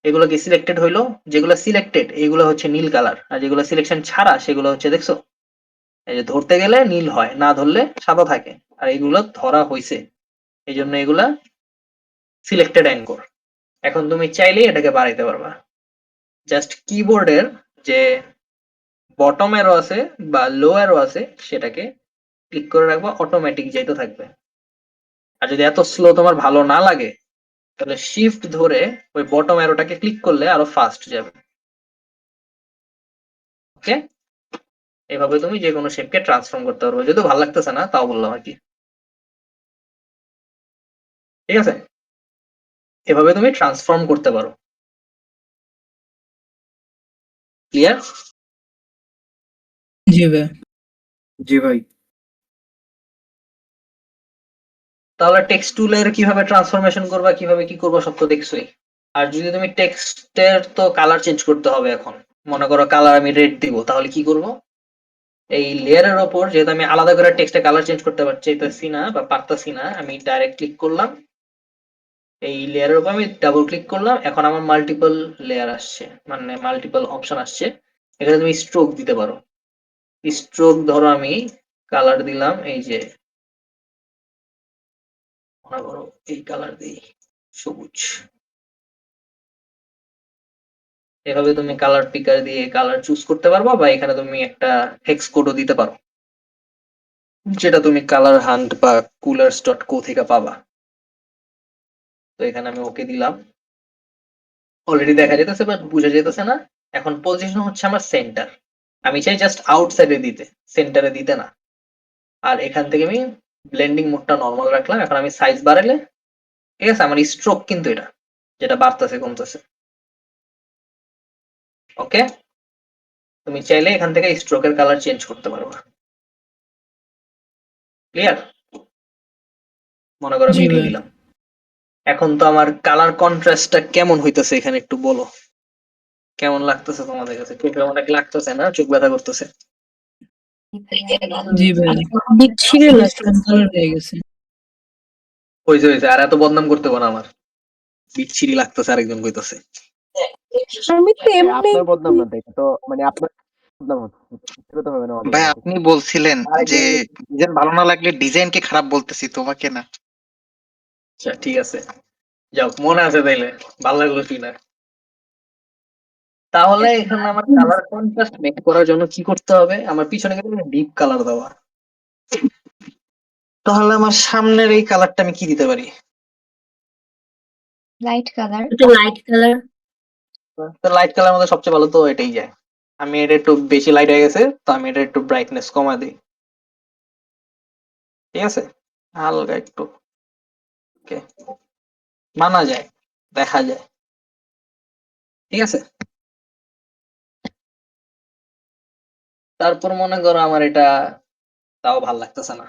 এগুলো কি সিলেক্টেড হইলো? যেগুলো সিলেক্টেড এগুলো হচ্ছে নীল কালার, আর যেগুলো সিলেকশন ছাড়া সেগুলো হচ্ছে, দেখছো, এই যে ধরতে গেলে নীল হয়, না ধরলে সাদা থাকে, আর এগুলো ধরা হইছে, এই জন্য এগুলা সিলেক্টেড অ্যাঙ্কর। এখন তুমি চাইলেই এটাকে বাড়াইতে পারবা, জাস্ট কিবোর্ডের যে বটম অ্যারো আছে বা লো অ্যারো আছে সেটাকে ক্লিক করে রাখবা, অটোমেটিক যেতে থাকবে। আর যদি এত স্লো তোমার ভালো না লাগে, তাহলে শিফট ধরে ওই বটম অ্যারোটাকে ক্লিক করলে আরো ফাস্ট যাবে। ওকে, এভাবে তুমি যে কোনো শেপকে ট্রান্সফর্ম করতে পারবে, যদি ভালো লাগতেছে না তাও বললাম আর কি। ঠিক আছে, এভাবে তুমি ট্রান্সফর্ম করতে পারো। ক্লিয়ার? জি ভাই। জি ভাই। তাহলে টেক্সট টুলের কিভাবে ট্রান্সফরমেশন করবা, কিভাবে কি করবা, সব তো দেখছোই। আর যদি তুমি টেক্সটের তো কালার চেঞ্জ করতে হবে, এখন মনে করো কালার আমি রেড দিব, তাহলে কি করব? এই লেয়ারের ওপর যেহেতু আমি আলাদা করে টেক্সটে কালার চেঞ্জ করতে চাইতেছি না বা পারতাছি না, আমি ডাইরেক্ট ক্লিক করলাম, এই লেয়ারের উপর আমি ডাবল ক্লিক করলাম, এখন আমার মাল্টিপল লেয়ার আসছে, মানে মাল্টিপল অপশন আসছে। এখানে তুমি স্ট্রোক দিতে পারো। স্ট্রোক ধরো আমি কালার দিলাম, এই যে মনে করো এই কালার দিই, সবুজ। এভাবে তুমি কালার পিকার দিয়ে কালার চুজ করতে পারবা, বা এখানে তুমি একটা হেক্স কোডও দিতে পারো, যেটা তুমি কালার হান্ট বা কুলার্স.co থেকে পাবা। তো এখানে আমি ওকে দিলাম, অলরেডি দেখা যেতেছে বাট বোঝা যেতেছে না। এখন পজিশন হচ্ছে আমার সেন্টার, আমি চাই জাস্ট আউটসাইডে দিতে, সেন্টারে দিতে না। আর এখান থেকে আমি ব্লেন্ডিং মোডটা নর্মাল রাখলাম। এখন আমি সাইজ বাড়ালে, ঠিক আছে, আমার স্ট্রোক কিন্তু এটা যেটা বাড়তেছে কমতেছে। ওকে, তুমি চাইলে এখান থেকে স্ট্রোকের কালার চেঞ্জ করতে পারবা। ক্লিয়ার? মনে করো আমি জি দিয়ে ভাই। দিলাম। এখন তো আমার কালার কন্ট্রাস্টটা কেমন হইতেছে এখানে একটু বলো, কেমন লাগতেছে তোমাদের কাছে? চোখে অনেক লাগতেছে না? চোখ ব্যথা করতেছে? জি ভাই। বিচ্ছিরি লাগছে। কালার হয়ে গেছে। হয়েছে হয়েছে, আর এত বদনাম করতে পারো আমার। বিচ্ছিরি লাগতেছে আরেকজন কইতেছে। আমি তো এমনি আপনার বদনাম না, এটা তো মানে আপনার বদনাম হচ্ছে, এটা তো হবে না আমাদের ভাই বদনাম। আপনি বলছিলেন যে ডিজাইন ভালো না লাগলে ডিজাইনকে খারাপ বলতেছি, তোমাকে না। আচ্ছা ঠিক আছে, যাও, মনে আছে তাইলে, ভালো লাগলো শুনে। তাহলে এখানে আমার কালার কন্ট্রাস্ট মেক করার জন্য কি করতে হবে? আমার পিছনে কিন্তু ডিপ কালার দেওয়া, তাহলে আমার সামনের এই কালারটা আমি কি দিতে পারি? Light colour. একটু লাইট কালার। তো লাইট কালার মধ্যে সবচেয়ে ভালো তো এটাই যায়। আমি এটা একটু বেশি লাইট হয়ে গেছে, তো আমি এটা একটু ব্রাইটনেস কমা দিই। ঠিক আছে, হালকা একটু, ওকে, মানা যায়, দেখা যায়। ঠিক আছে, তারপর মনে করো আমার এটা তাও ভাল লাগতেছে না,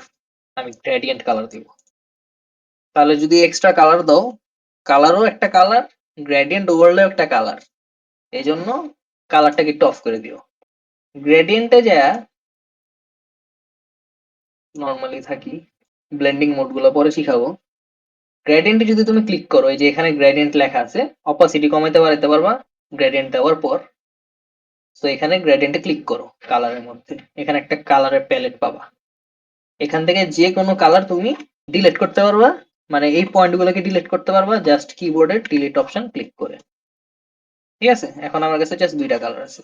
আমি গ্রেডিয়েন্ট কালার দিব। তাহলে যদি এক্সট্রা কালার দাও, কালারও একটা কালার, গ্রেডিয়েন্ট ওভারলেও একটা কালার, এই জন্য কালারটাকে একটু অফ করে দিও। গ্রেডিয়েন্টে যা নর্মালি থাকি, ব্লেন্ডিং মোড গুলো পরে শিখাবো। গ্রেডিয়েন্টে যদি তুমি ক্লিক করো, এই যে এখানে গ্রেডিয়েন্ট লেখা আছে, অপাসিটি কমাইতে বাড়াইতে পারবা গ্রেডিয়েন্ট দেওয়ার পর। তো এখানে গ্রেডিয়েন্টে ক্লিক করো, কালারের মধ্যে এখানে একটা কালারের প্যালেট পাবা, এখান থেকে যে কোনো কালার তুমি ডিলিট করতে পারবা, মানে এই পয়েন্ট গুলোকে ডিলিট করতে পারবা জাস্ট কিবোর্ডের ডিলিট অপশন ক্লিক করে। ঠিক আছে, এখন আমার কাছে জাস্ট দুইটা কালার আছে,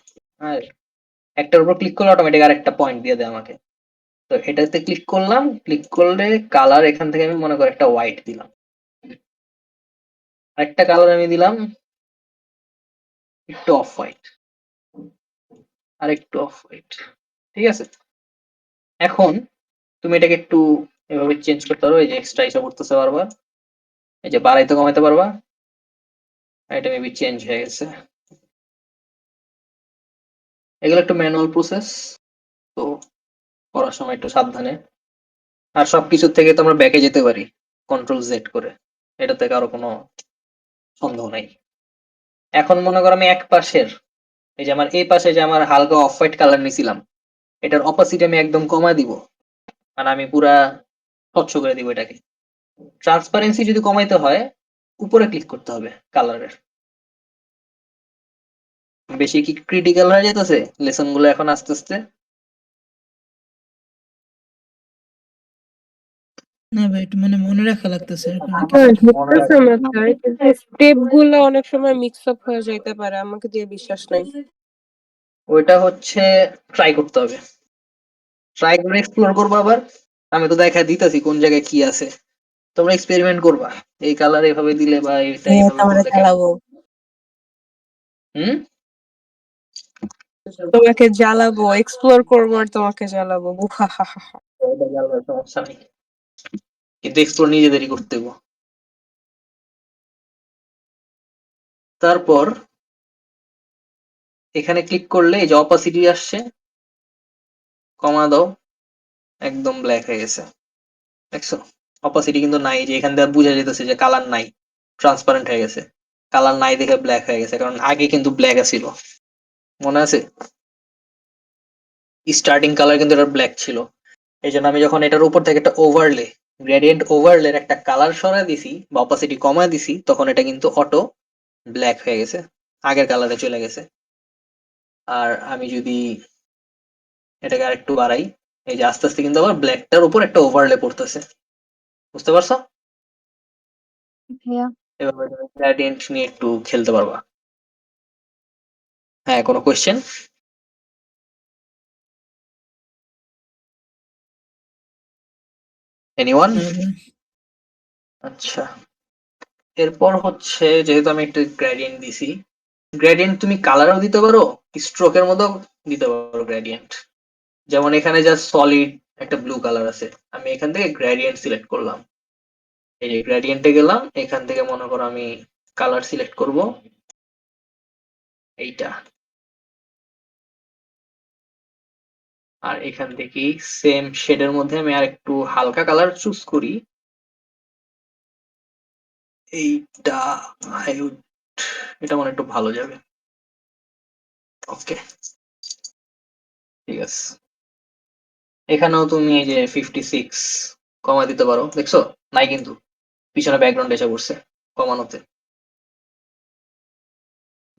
আর একটার উপর ক্লিক করলে অটোমেটিক আরেকটা পয়েন্ট দিয়ে দেয় আমাকে। তো এটাতে ক্লিক করলাম, ক্লিক করলে কালার এখান থেকে আমি মনে করি একটা হোয়াইট দিলাম, আরেকটা কালার আমি দিলাম একটু অফ হোয়াইট, আর একটু অফ হোয়াইট। ঠিক আছে, এখন তুমি এটাকে একটু এভাবে চেঞ্জ করতে পারো, এই যে এক্সট্রা হিসাব করতেছে বারবার, এই যে বাড়াইতে কমাইতে পারবা। এটা মেবি চেঞ্জ হয়ে গেছে, এগুলো একটু ম্যানুয়াল প্রসেস, তো করার সময় একটু সাবধানে। আর সবকিছুর থেকে তো আমরা ব্যাকে যেতে পারি কন্ট্রোল জেড করে, এটা থেকে আরো কোনো সন্দেহ নাই। এখন মনে করো আমি এক পাশের, এই যে আমার এই পাশে যে আমার হালকা অফ হোয়াইট কালার নিছিলাম, এটার অপাসিটি আমি একদম কমায় দিব, মানে আমি পুরা স্বচ্ছ করে দিব এটাকে। ট্রান্সপারেন্সি যদি কমাইতে হয় উপরে ক্লিক করতে হবে কালারের। বেশি কি ক্রিটিক্যাল হয়ে যেতেছে লেসন গুলো এখন আস্তে আস্তে? না ভাই, একটু মানে মনে রাখা লাগতেছে এরকম নাকি? হ্যাঁ, মনে ঢুকতেছে রাখবেন। মাথায় কিন্তু স্টেপ গুলো অনেক সময় মিক্স আপ হয়ে যাইতে পারে, আমাকে দিয়ে বিশ্বাস নাই। ওইটা হচ্ছে ট্রাই করতে হবে, ট্রাই করে এক্সপ্লোর করবো আবার। আমি তো দেখা দিতেছি কোন জায়গায় কি আছে, তোমরা এক্সপেরিমেন্ট করবা, এই কালার এভাবে দিলে বা এটা হ্যাঁ, এইভাবে তোমাকে করলে কেমন। জ্বালাবো, হুম। তোমাকে জ্বালাবো, এক্সপ্লোর করবো আর তোমাকে জ্বালাবো, বুহা হা হা হা। এটা গেল, সমস্যা নেই, কিন্তু এক্সপ্লোর নিজেদেরই করতে হবে। তারপর এখানে ক্লিক করলে এই যে অপাসিটি আসছে, কমা দাও, একদম ব্ল্যাক হয়ে গেছে, দেখছো? অপাসিটি কিন্তু নাই, যে এখান থেকে বোঝা যেতেছে যে কালার নাই, ট্রান্সপারেন্ট হয়ে গেছে। কালার নাই দেখে ব্ল্যাক হয়ে গেছে, কারণ আগে কিন্তু ব্ল্যাক ছিল, মনে আছে? স্টার্টিং কালার কিন্তু এটা ব্ল্যাক ছিল। এই জন্য আমি যখন এটার উপর থেকে একটা ওভারলে, গ্রেডিয়েন্ট ওভারলের একটা কালার সরাই দিছি বা অপাসিটি কমায় দিছি, তখন এটা কিন্তু অটো ব্ল্যাক হয়ে গেছে, আগের কালারে চলে গেছে। আর আমি যদি এটাকে আরেকটু বাড়াই, এই যে আস্তে আস্তে কিন্তু আবার ব্ল্যাকটার উপর একটা ওভারলে পড়তেছে, বুঝতে পারছো? ভাইয়া এভাবে তুমি গ্রেডিয়েন্ট নিয়ে একটু খেলতে পারবা। হ্যাঁ, কোনো কোয়েশ্চেন? এনিওয়ান? না ভাই। আচ্ছা, এরপর হচ্ছে যেহেতু আমি একটা গ্রেডিয়েন্ট দিছি, গ্রেডিয়েন্ট তুমি কালারও দিতে পারো, স্ট্রোকের মধ্যেও দিতে পারো গ্রেডিয়েন্ট। যেমন এখানে জাস্ট সলিড একটা ব্লু কালার আছে, আমি এখান থেকে গ্রেডিয়েন্ট সিলেক্ট করলাম, এই যে গ্রেডিয়েন্টে গেলাম, এখান থেকে মনে করো আমি কালার সিলেক্ট করব এইটা, আর এখান থেকে সেম শেডের মধ্যে আমি আর একটু হালকা কালার চুজ করি, এইটা I would- এটা মনে হয় একটু ভালো যাবে। ওকে, ঠিক আছে। এখানেও তুমি এই যে 56 কমা দিতে পারো, দেখছো? নাই কিন্তু, পিছনে ব্যাকগ্রাউন্ড এসে পড়ছে কমানোতে।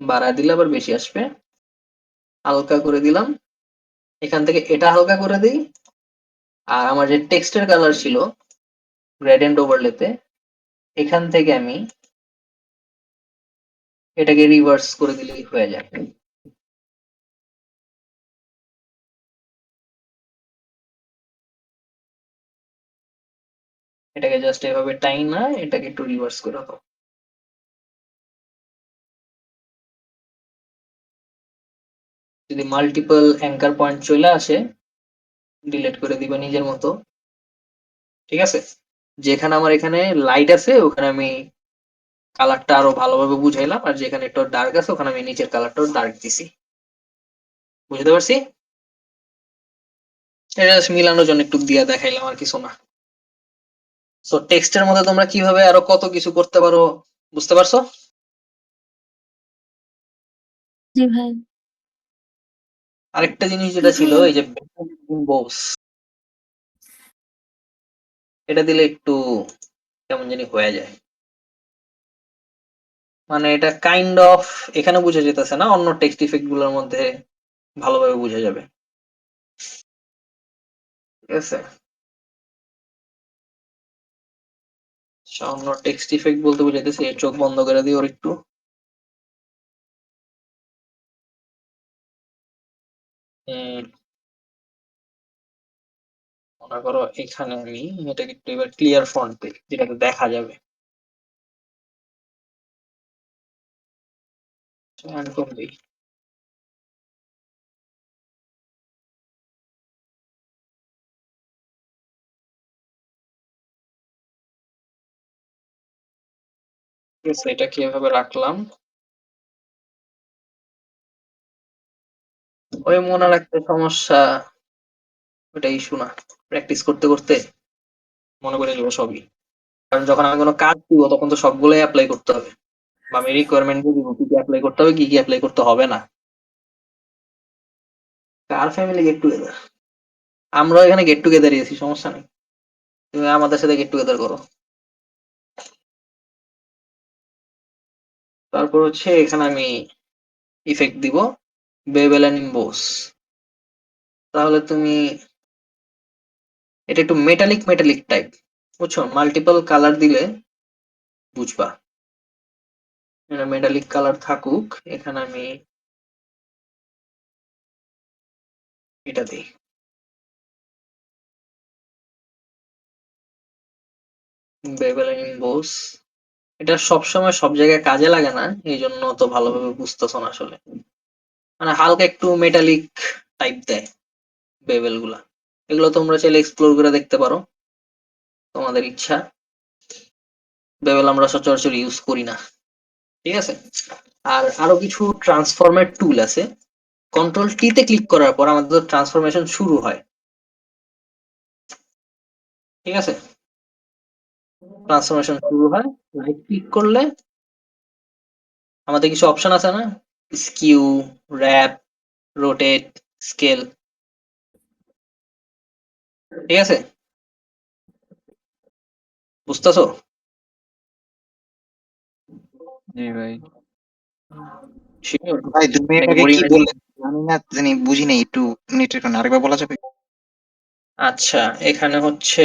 বাড়া দিলে আবার বেশি আসবে, হালকা করে দিলাম, এখান থেকে এটা হালকা করে দিই। আর আমার যে টেক্সটের কালার ছিল গ্রেডিয়েন্ট ওভারলেতে, এখান থেকে আমি এটাকে রিভার্স করে দিলেই হয়ে যায়। এটাকে জাস্ট এভাবে টাইম না, এটাকে একটু রিভার্স করে দাও। যদি মাল্টিপল অ্যাঙ্কার পয়েন্ট চলে আসে, ডিলিট করে দিবা নিজের মতো, ঠিক আছে? যেখানে আমার এখানে লাইট আছে ওখানে আমি কালারটা আরো ভালোভাবে বুঝাইলাম, আর যেখানে একটু ডার্ক আছে ওখানে আমি নিচের কালারটাও ডার্ক দিছি, বুঝতে পারছি? এটা just মিলানোর জন্য একটু দিয়া দেখাইলাম, আর কিছু না। সো টেক্সটের মধ্যে তোমরা কিভাবে আরো কত কিছু করতে পারো, বুঝতে পারছো? জি ভাই। আরেকটা জিনিস যেটা ছিল, এই যে বোস, এটা দিলে একটু কেমন জানি হয়ে যায়, মানে এটা কাইন্ড অফ এখানে বোঝা যেতেছে না, অন্য টেক্সট ইফেক্ট গুলোর মধ্যে ভালোভাবে বোঝা যাবে, ঠিক আছে? আচ্ছা, অন্য টেক্সট ইফেক্ট বলতে বুঝাইতেছি, এই চোখ বন্ধ করে দিই ওর একটু। মনে করো এখানে আমি এটাকে একটু এবার ক্লিয়ার ফন্ট দিই, যেটাতে দেখা যাবে, এরকম দিই। ঠিক আছে, এটাকে এভাবে রাখলাম। ওই মনে রাখতে সমস্যা, ওটা ইস্যু না। প্র্যাকটিস করতে করতে মনে করে নেবো সবই। কারণ যখন আমি কোনো কাজ দিব তখন তো সবগুলোই অ্যাপ্লাই করতে হবে, বা আমি রিকোয়ারমেন্ট দিব কি কি অ্যাপ্লাই করতে হবে, কি কি অ্যাপ্লাই করতে হবে না। কার ফ্যামিলি গেট টুগেদার? আমরা এখানে গেট টুগেদারই আছি, সমস্যা নেই। তুমি আমাদের সাথে গেট টুগেদার করো। তারপর হচ্ছে এখানে আমি ইফেক্ট দিব বেবেল এন্ড ইমবোস। তাহলে তুমি এটা একটু মেটালিক মেটালিক টাইপ, বুঝছো? মাল্টিপল কালার দিলে বুঝবা। এটা মেটালিক কালার থাকুক। এখানে আমি এটা দিই, বেবেল এন্ড ইমবোস। এটা সবসময় সব জায়গায় কাজে লাগে না, এই জন্য তো ভালোভাবে বুঝতেছ না আসলে। মানে হালকা একটু মেটালিক টাইপ দেয় বেবেল গুলা। এগুলো তোমরা চাইলে এক্সপ্লোর করে দেখতে পারো, তোমাদের ইচ্ছা। বেবেল আমরা সচরাচর ইউজ করি না, ঠিক আছে? আর আরো কিছু ট্রান্সফরমের টুল আছে। কন্ট্রোল টি তে ক্লিক করার পর আমাদের ট্রান্সফরমেশন শুরু হয়, ঠিক আছে? ট্রান্সফরমেশন শুরু হয়, রাইট ক্লিক করলে আমাদের কিছু অপশন আছে না, স্কিউ, র্যাপ, রোটেট, স্কেল, ঠিক আছে? বুঝতেছো? জি ভাই। Sure? ভাই 2 মিনিট নাকি আগে boring কি লাগছে? বললেন জানি না, জানি বুঝি নাই, একটু নেটের কারণে আরেকবার বলা যাবে? আচ্ছা, এখানে হচ্ছে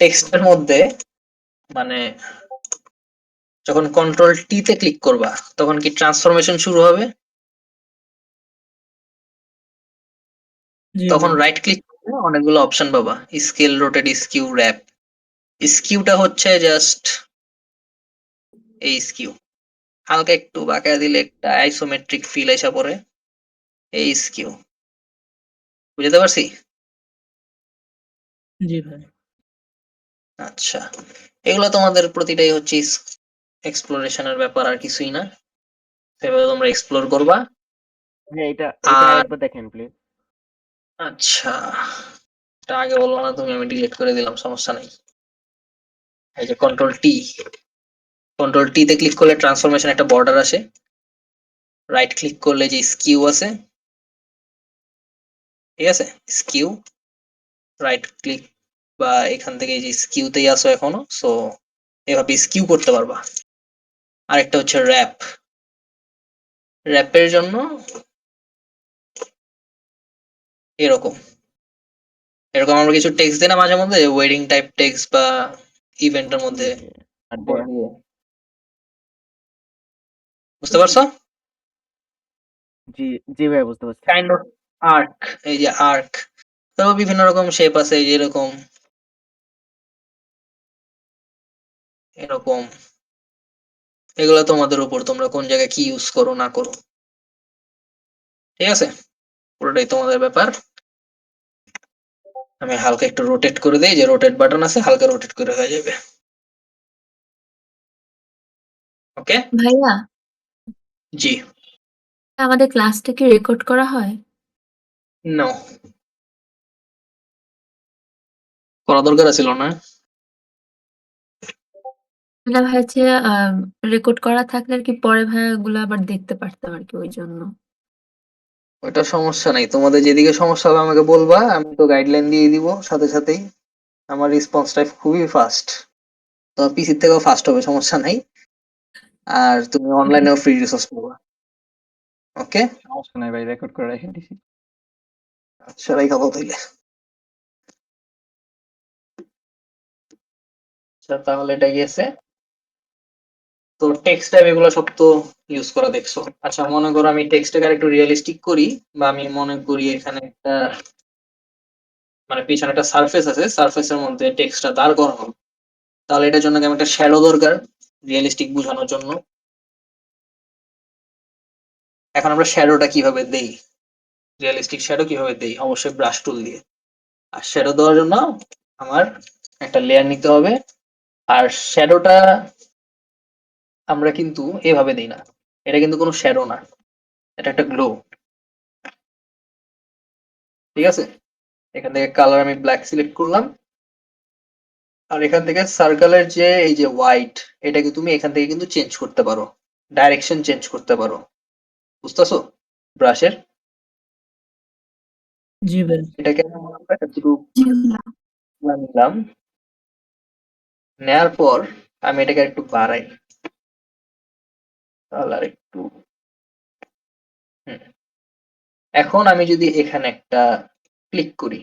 টেক্সটের মধ্যে, মানে যখন কন্ট্রোল টি তে ক্লিক করবা তখন কি ট্রান্সফরমেশন শুরু হবে? জি তখন ভাই। রাইট ক্লিক করলে অনেকগুলো অপশন পাবা, স্কেল, রোটেট, স্কিউ, র্যাপ। স্কিউটা হচ্ছে জাস্ট এই স্কিউ, হালকা একটু বাঁকা দিলে একটা আইসোমেট্রিক ফিল এসে পড়ে, এই স্কিউ। বুঝতে পারছি? জি ভাই। আচ্ছা, এগুলো তোমাদের প্রতিটাই হচ্ছে এক্সপ্লোরেশনের ব্যাপার, আর কিছুই না। সেভাবে তোমরা এক্সপ্লোর করবা। হ্যাঁ, এটা এটা আর আরেকবার দেখেন প্লিজ। আচ্ছা, এটা আগে বলবো না তুমি, আমি ডিলিট করে দিলাম, সমস্যা নাই। এই যে কন্ট্রোল টি, কন্ট্রোল টি তে ক্লিক করলে ট্রান্সফরমেশন একটা বর্ডার আসে। রাইট ক্লিক করলে যে স্কিউ আছে, ঠিক আছে? স্কিউ, রাইট ক্লিক বা এখান থেকে এই যে স্কিউতেই আসো এখনো, সো এভাবে স্কিউ করতে পারবা। আরেকটা হচ্ছে র্যাপ। র্যাপের জন্য এরকম এরকম আমরা কিছু টেক্সট দিই না মাঝে মধ্যে, ওয়েডিং টাইপ টেক্সট বা ইভেন্টের মধ্যে আর উপর দেয়া। দিয়ে। বুঝতে পারছো? জি জি ভাই, বুঝতে পারছি। কাইন্ড অফ আর্ক, এই যে আর্ক। তো বিভিন্ন রকম শেপ আছে, এই যে এরকম, এরকম। এগুলো তোমাদের উপর, তোমরা কোন জায়গায় কি ইউজ করো না করো, ঠিক আছে? পুরোটাই তোমাদের ব্যাপার। আমি হালকা একটু রোটেট করে দিই, যে রোটেট বাটন আছে, হালকা রোটেট করে হয়ে যাবে। ওকে, ভাইয়া, জি। আমাদের ক্লাসটা কি রেকর্ড করা হয়? নো, করা দরকার ছিল না। না ভাই, হচ্ছে রেকর্ড করা থাকলে আর কি পরে ভাইয়া ওগুলো আবার দেখতে পারতাম আর কি, ওই জন্য। ওইটা সমস্যা নাই, তোমাদের যেদিকে সমস্যা হবে আমাকে বলবা, আমি তো গাইডলাইন দিয়ে দিব সাথে সাথেই। আমার রেসপন্স টাইম খুবই ফাস্ট, তো পিসির থেকেও ফাস্ট হবে, সমস্যা নাই। আর তুমি অনলাইনেও ফ্রি রিসোর্স পাবা। ওকে, সমস্যা নাই ভাই, রেকর্ড করে রেখে দিছি। সেটাই কথা তাইলে। আচ্ছা, তাহলে এটা গেছে। তো টেক্সট টাইপ এগুলো সব তো ইউজ করা দেখছো। আচ্ছা, মনে করো আমি টেক্সটটাকে আরেকটু রিয়েলিস্টিক করি, বা আমি মনে করি এখানে একটা, মানে পিছনে একটা সারফেস আছে, সারফেসের মধ্যে টেক্সটটা দাঁড় করানো। তাহলে এটার জন্য কেমন একটা শ্যাডো দরকার, রিয়েলিস্টিক বোঝানোর জন্য। এখন আমরা শ্যাডোটা কিভাবে দেই, রিয়েলিস্টিক শ্যাডো কিভাবে দেই? অবশ্যই ব্রাশ টুল দিয়ে। আর শ্যাডো দেওয়ার জন্য আমার একটা লেয়ার নিতে হবে। আর শ্যাডোটা আমরা কিন্তু এভাবে দিই না, এটা কিন্তু কোনো শ্যাডো না, এটা একটা গ্লো। ঠিক আছে, এখান থেকে কালার আমি ব্ল্যাক সিলেক্ট করলাম, আর এখান থেকে সার্কেলের যে এই যে হোয়াইট, এটাকে তুমি এখান থেকে কিন্তু চেঞ্জ করতে পারো, ডাইরেকশন চেঞ্জ করতে পারো, বুঝতেছো? ব্রাশের জি ভাই। এটাকে আমরা একটু জি ভাইয়া। নিলাম, নেয়ার পর আমি এটাকে একটু বাড়াই, কালার একটু। হুম। এখন আমি যদি এখানে একটা ক্লিক করি,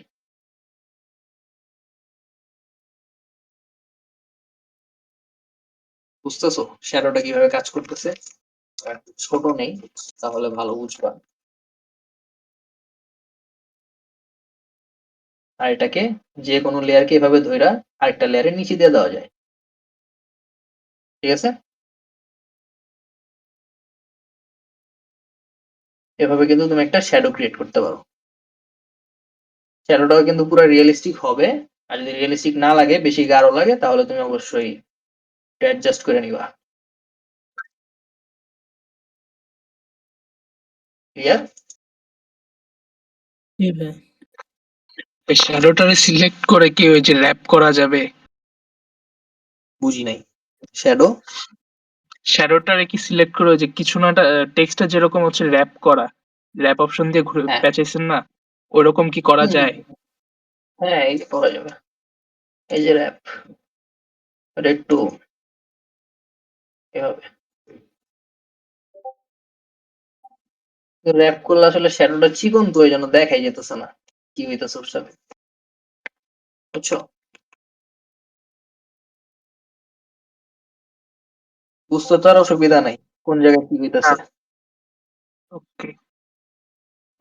বুঝতেছো শ্যাডোটা কিভাবে কাজ করতেছে? আর ছোট নেই, তাহলে ভালো বুঝবা। আর এটাকে যে কোনো লেয়ারকে এভাবে ধইরা আরেকটা লেয়ারের নিচে দিয়ে দেওয়া যায়। ঠিক আছে, এভাবে কিন্তু তুমি একটা শ্যাডো ক্রিয়েট করতে পারো। শ্যাডোটাও কিন্তু পুরো রিয়েলিস্টিক হবে, আর যদি রিয়েলিস্টিক না লাগে, বেশি গাঢ় লাগে, তাহলে তুমি অবশ্যই অ্যাডজাস্ট করে নিবা। ক্লিয়ার? জি ভাই। শ্যাডোটারে সিলেক্ট করে কি ওই যে র‍্যাপ করা যাবে? বুঝি নাই। শ্যাডো শ্যাডোটারে কি সিলেক্ট করে ওই যে কিছু না টেক্সটটা যেরকম হচ্ছে র‍্যাপ করা, র‍্যাপ অপশন দিয়ে ঘুরে হ্যাঁ, প্যাচাইছেন না, ওরকম কি করা হুম, যায়? হ্যাঁ, এই যে করা যাবে। এই যে র্যাপ, এটা একটু এভাবে র্যাপ করলে আসলে শ্যাডোটা চিকন তো ওই জন্য দেখাই যেতেছে না কি হইতেছে ওর সাথে, বুঝছো? বুঝতে তো আর অসুবিধা নাই কোন জায়গায় কি হইতেছে। ওকে।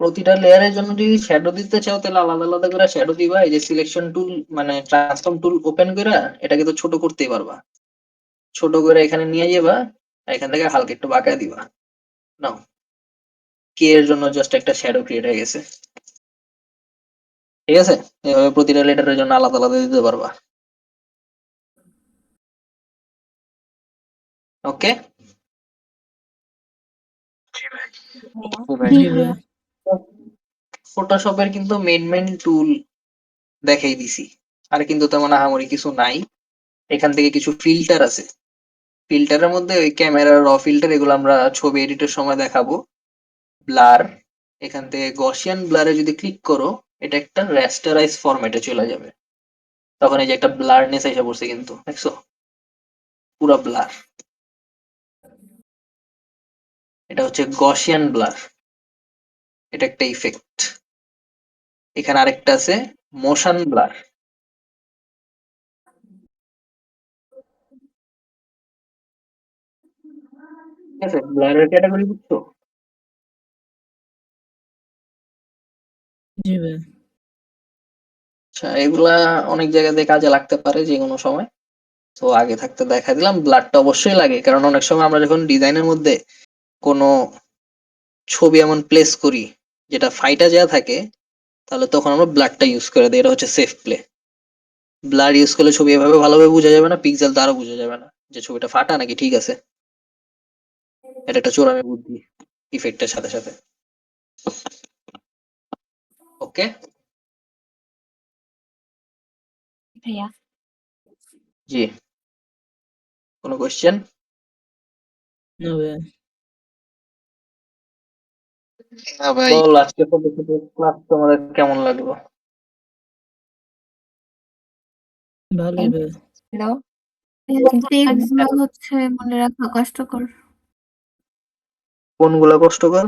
প্রতিটা লেয়ারের জন্য যদি শ্যাডো দিতে চাও, তাহলে আলাদা আলাদা করে শ্যাডো দিবা। এই যে সিলেকশন টুল মানে ট্রান্সফর্ম টুল ওপেন করে এটাকে তো ছোট করতেই পারবা, ছোট করে এখানে নিয়ে যাবা, আর এখান থেকে হালকা একটু বাঁকায় দিবা। নাও, কে এর জন্য জাস্ট একটা শ্যাডো ক্রিয়েট হয়ে গেছে। ঠিক আছে, এভাবে প্রতিটা লেটারের জন্য আলাদা আলাদা দিতে পারবা। ওকে, জি ভাই। ফটোশপের কিন্তু মেন টুল দেখাই দিছি, আর কিন্তু তেমন আহামরি কিছু নাই। এখান থেকে কিছু ফিল্টার আছে, ফিল্টারের মধ্যে ওই ক্যামেরা র ফিল্টার, এগুলো আমরা ছবি এডিটের সময় দেখাবো। ব্লার, এখান থেকে গসিয়ান ব্লারে যদি ক্লিক করো, এটা একটা রেস্টারাইজ ফরম্যাটে চলে যাবে, তখন এই যে একটা ব্লারনেস এসে পড়ছে, কিন্তু দেখছো পুরো ব্লার। এটা হচ্ছে গসিয়ান ব্লার, এটা একটা ইফেক্ট। এখানে আরেকটা আছে মোশন ব্লার। ঠিক আছে, ব্লারের ক্যাটাগরি বুঝছো? জি ভাই। আচ্ছা, এগুলা অনেক জায়গাতে কাজে লাগতে পারে যে কোনো সময়, তো আগে থাকতে দেখা দিলাম। ব্লারটা অবশ্যই লাগে, কারণ অনেক সময় আমরা যখন ডিজাইনের মধ্যে কোনো ছবি এমন প্লেস করি যেটা ফাইটা দেওয়া থাকে, তাহলে তখন আমরা ব্লারটা ইউজ করে দিই, এটা হচ্ছে সেফ প্লে। ব্লার ইউজ করলে ছবি এভাবে ভালোভাবে বোঝা যাবে না, পিক্সেল দ্বারা বোঝা যাবে না যে ছবিটা ফাটা নাকি ঠিক আছে। এটা একটা চোরামি বুদ্ধি ইফেক্টের সাথে সাথে। ওকে, ভাইয়া। জি, কোনো কোয়েশ্চেন? না ভাই। না ভাই, বল, আজকে ক্লাস তোমাদের কেমন লাগলো? ভালোই ভাই। হ্যালো। টিপস গুলো হচ্ছে মনে রাখা কষ্টকর। কোনগুলা কষ্টকর?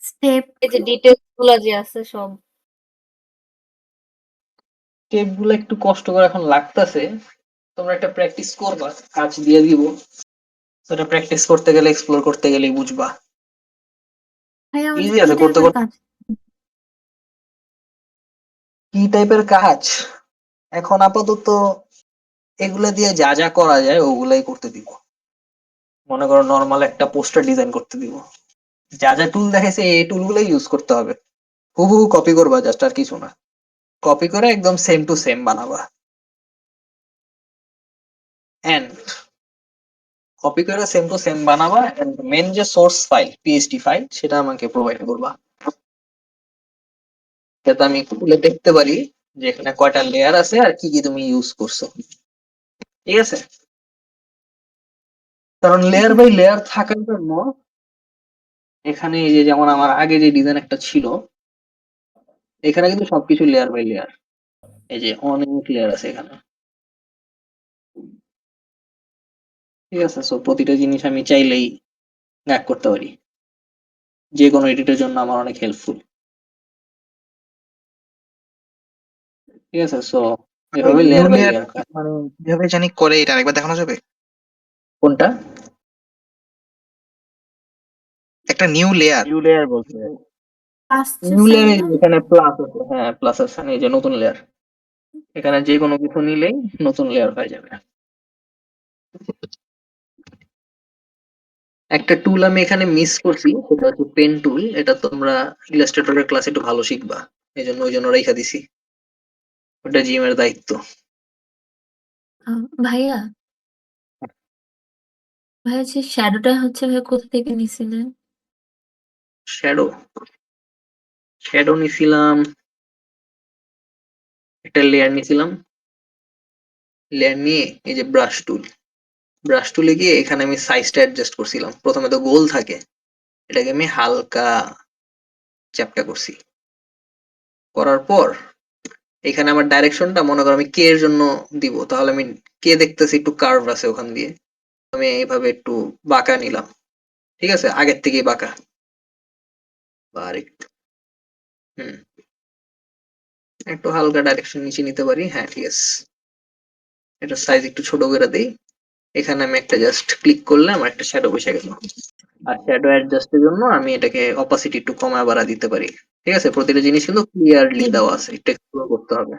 স্টেপ এই যে ডিটেইলস গুলা যে আছে সব। স্টেপ গুলো একটু কষ্টকর এখন লাগতেছে, তোমরা একটা প্র্যাকটিস করবা, কাজ দিয়ে দিব, সেটা প্র্যাকটিস করতে গেলে, এক্সপ্লোর করতে গেলেই বুঝবা। ভাইয়া মানে ইজি কি আছে করতে টাইপের করতে। কাজ? কি টাইপের কাজ? এখন আপাতত এগুলা দিয়ে যা যা করা যায় ওগুলাই করতে দিব। মনে করো নর্মাল একটা পোস্টার ডিজাইন করতে দিব, যা যা টুল দেখাইছে এই টুল গুলাই ইউজ করতে হবে, হুবহু কপি করবা, জাস্ট আর কিছু না। কপি করে একদম সেম টু সেম বানাবা। এন্ড কপি করে সেম টু সেম বানাবা, মেন যে সোর্স ফাইল পিএইচডি ফাইল সেটা আমাকে প্রোভাইড করবা, যাতে আমি খুলে দেখতে পারি যে এখানে কয়টা লেয়ার আছে আর কি কি তুমি ইউজ করছো। ঠিক আছে, কারণ লেয়ার বাই লেয়ার থাকার জন্য এখানে এই যে যেমন আমার আগে যে ডিজাইন একটা ছিল, এখানে কিন্তু সবকিছু লেয়ার বাই লেয়ার, এই যে অনেক লেয়ার আছে এখানে। ঠিক আছে, সো প্রতিটা জিনিস আমি চাইলেই ম্যাপ করতে পারি, যে কোনো এডিটের জন্য আমার অনেক হেল্পফুল। ঠিক আছে, সো এভাবে new layer by layer layer. মানে কিভাবে জানি করে এটা আরেকবার দেখানো যাবে? কোনটা? একটা নিউ লেয়ার। নিউ লেয়ার বলতে নিউ লেয়ার এখানে প্লাস আছে, হ্যাঁ প্লাস আছে, এই যে নতুন লেয়ার, এখানে যে কোনো কিছু নিলেই নতুন লেয়ার হয়ে যাবে। একটা টুল আমি এখানে মিস করছি, সেটা হচ্ছে পেন টুল। এটা তোমরা ইলাস্ট্রেটরের ক্লাসে একটু ভালো শিখবা, ওই জন্য রেখা দিছি, ওটা জিএম এর দায়িত্ব। ভাইয়া ভাইয়া যে শ্যাডোটা হচ্ছে ভাইয়া কোথা থেকে নিছিলেন? শ্যাডো শ্যাডো নিছিলাম, একটা লেয়ার নিছিলাম, লেয়ার নিয়ে এই যে ব্রাশ টুলে গিয়ে এখানে আমি সাইজটা অ্যাডজাস্ট করছিলাম। প্রথমে তো গোল থাকে, এটাকে আমি হালকা চ্যাপটা করছি, করার পর এখানে আমার ডাইরেকশনটা মনে করো আমি কে এর জন্য দিব, তাহলে আমি কে দেখতেছি একটু কার্ভ আছে ওখান দিয়ে, আমি এইভাবে একটু বাঁকা নিলাম। ঠিক আছে, আগের থেকেই বাঁকা বা আরেকটু একটু হালকা ডাইরেকশন নিচে নিতে পারি। হ্যাঁ ঠিক আছে, এটা সাইজ একটু ছোট করে দেই। এখানে আমি একটা জাস্ট ক্লিক করলে আমার একটা শ্যাডো বসে গেল। আর শ্যাডো অ্যাডজাস্টের জন্য আমি এটাকে অপাসিটি একটু কমায় বাড়া দিতে পারি। ঠিক আছে, প্রতিটা জিনিস কিন্তু ক্লিয়ারলি দেওয়া আছে, একটু এক্সপ্লোর করতে হবে।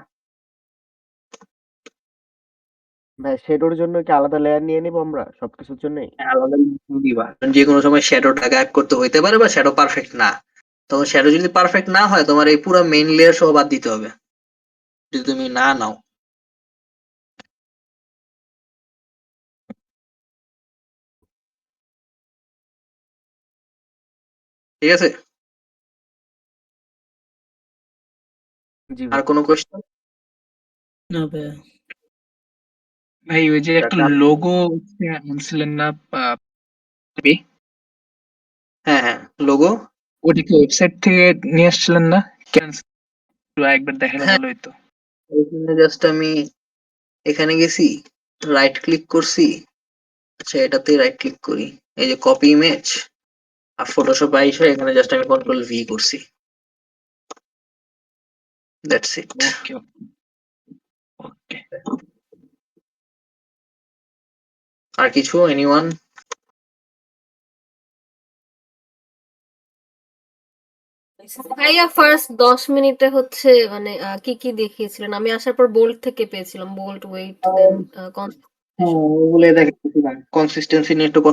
ভাই শেডোর জন্য কি আলাদা লেয়ার নিয়ে নিব আমরা সবকিছুর জন্যই? আলাদা দিবা, যে কোনো সময় শ্যাডোটা গায়েব করতে হইতে পারে বা শ্যাডো পারফেক্ট না, তখন শ্যাডো যদি পারফেক্ট না হয় তোমার এই পুরো মেইন লেয়ার সহ বাদ দিতে হবে যদি তুমি না নাও। ঠিক আছে, জি আর ভাই। কোনো কোশ্চেন? না ভাইয়া। ভাই ওই যে একটা লোগো আনছিলেন না, হ্যাঁ হ্যাঁ, লোগো। ওটা কি ওয়েবসাইট থেকে নিয়ে আসছিলেন না? কেন একবার দেখালে হ্যাঁ, ভালো হতো। এখানে জাস্ট আমি এখানে গেছি, রাইট ক্লিক করছি, আচ্ছা এটাতে রাইট ক্লিক করি, এই যে কপি ইমেজ, আর ফটোশপ আইসা এখানে জাস্ট আমি কন্ট্রোল ভি করছি, দ্যাটস ইট। ওকে ওকে। আর কিছু এনিওয়ান? ভাইয়া ফার্স্ট 10 মিনিটে হচ্ছে মানে কি কি দেখিয়েছিলেন? আমি আসার পর বোল্ট থেকে পেয়েছিলাম, বোল্ট ওয়েট দেন হ্যাঁ ওগুলো দেখেছিলাম, কনসিস্টেন্সি নিয়ে একটু কথা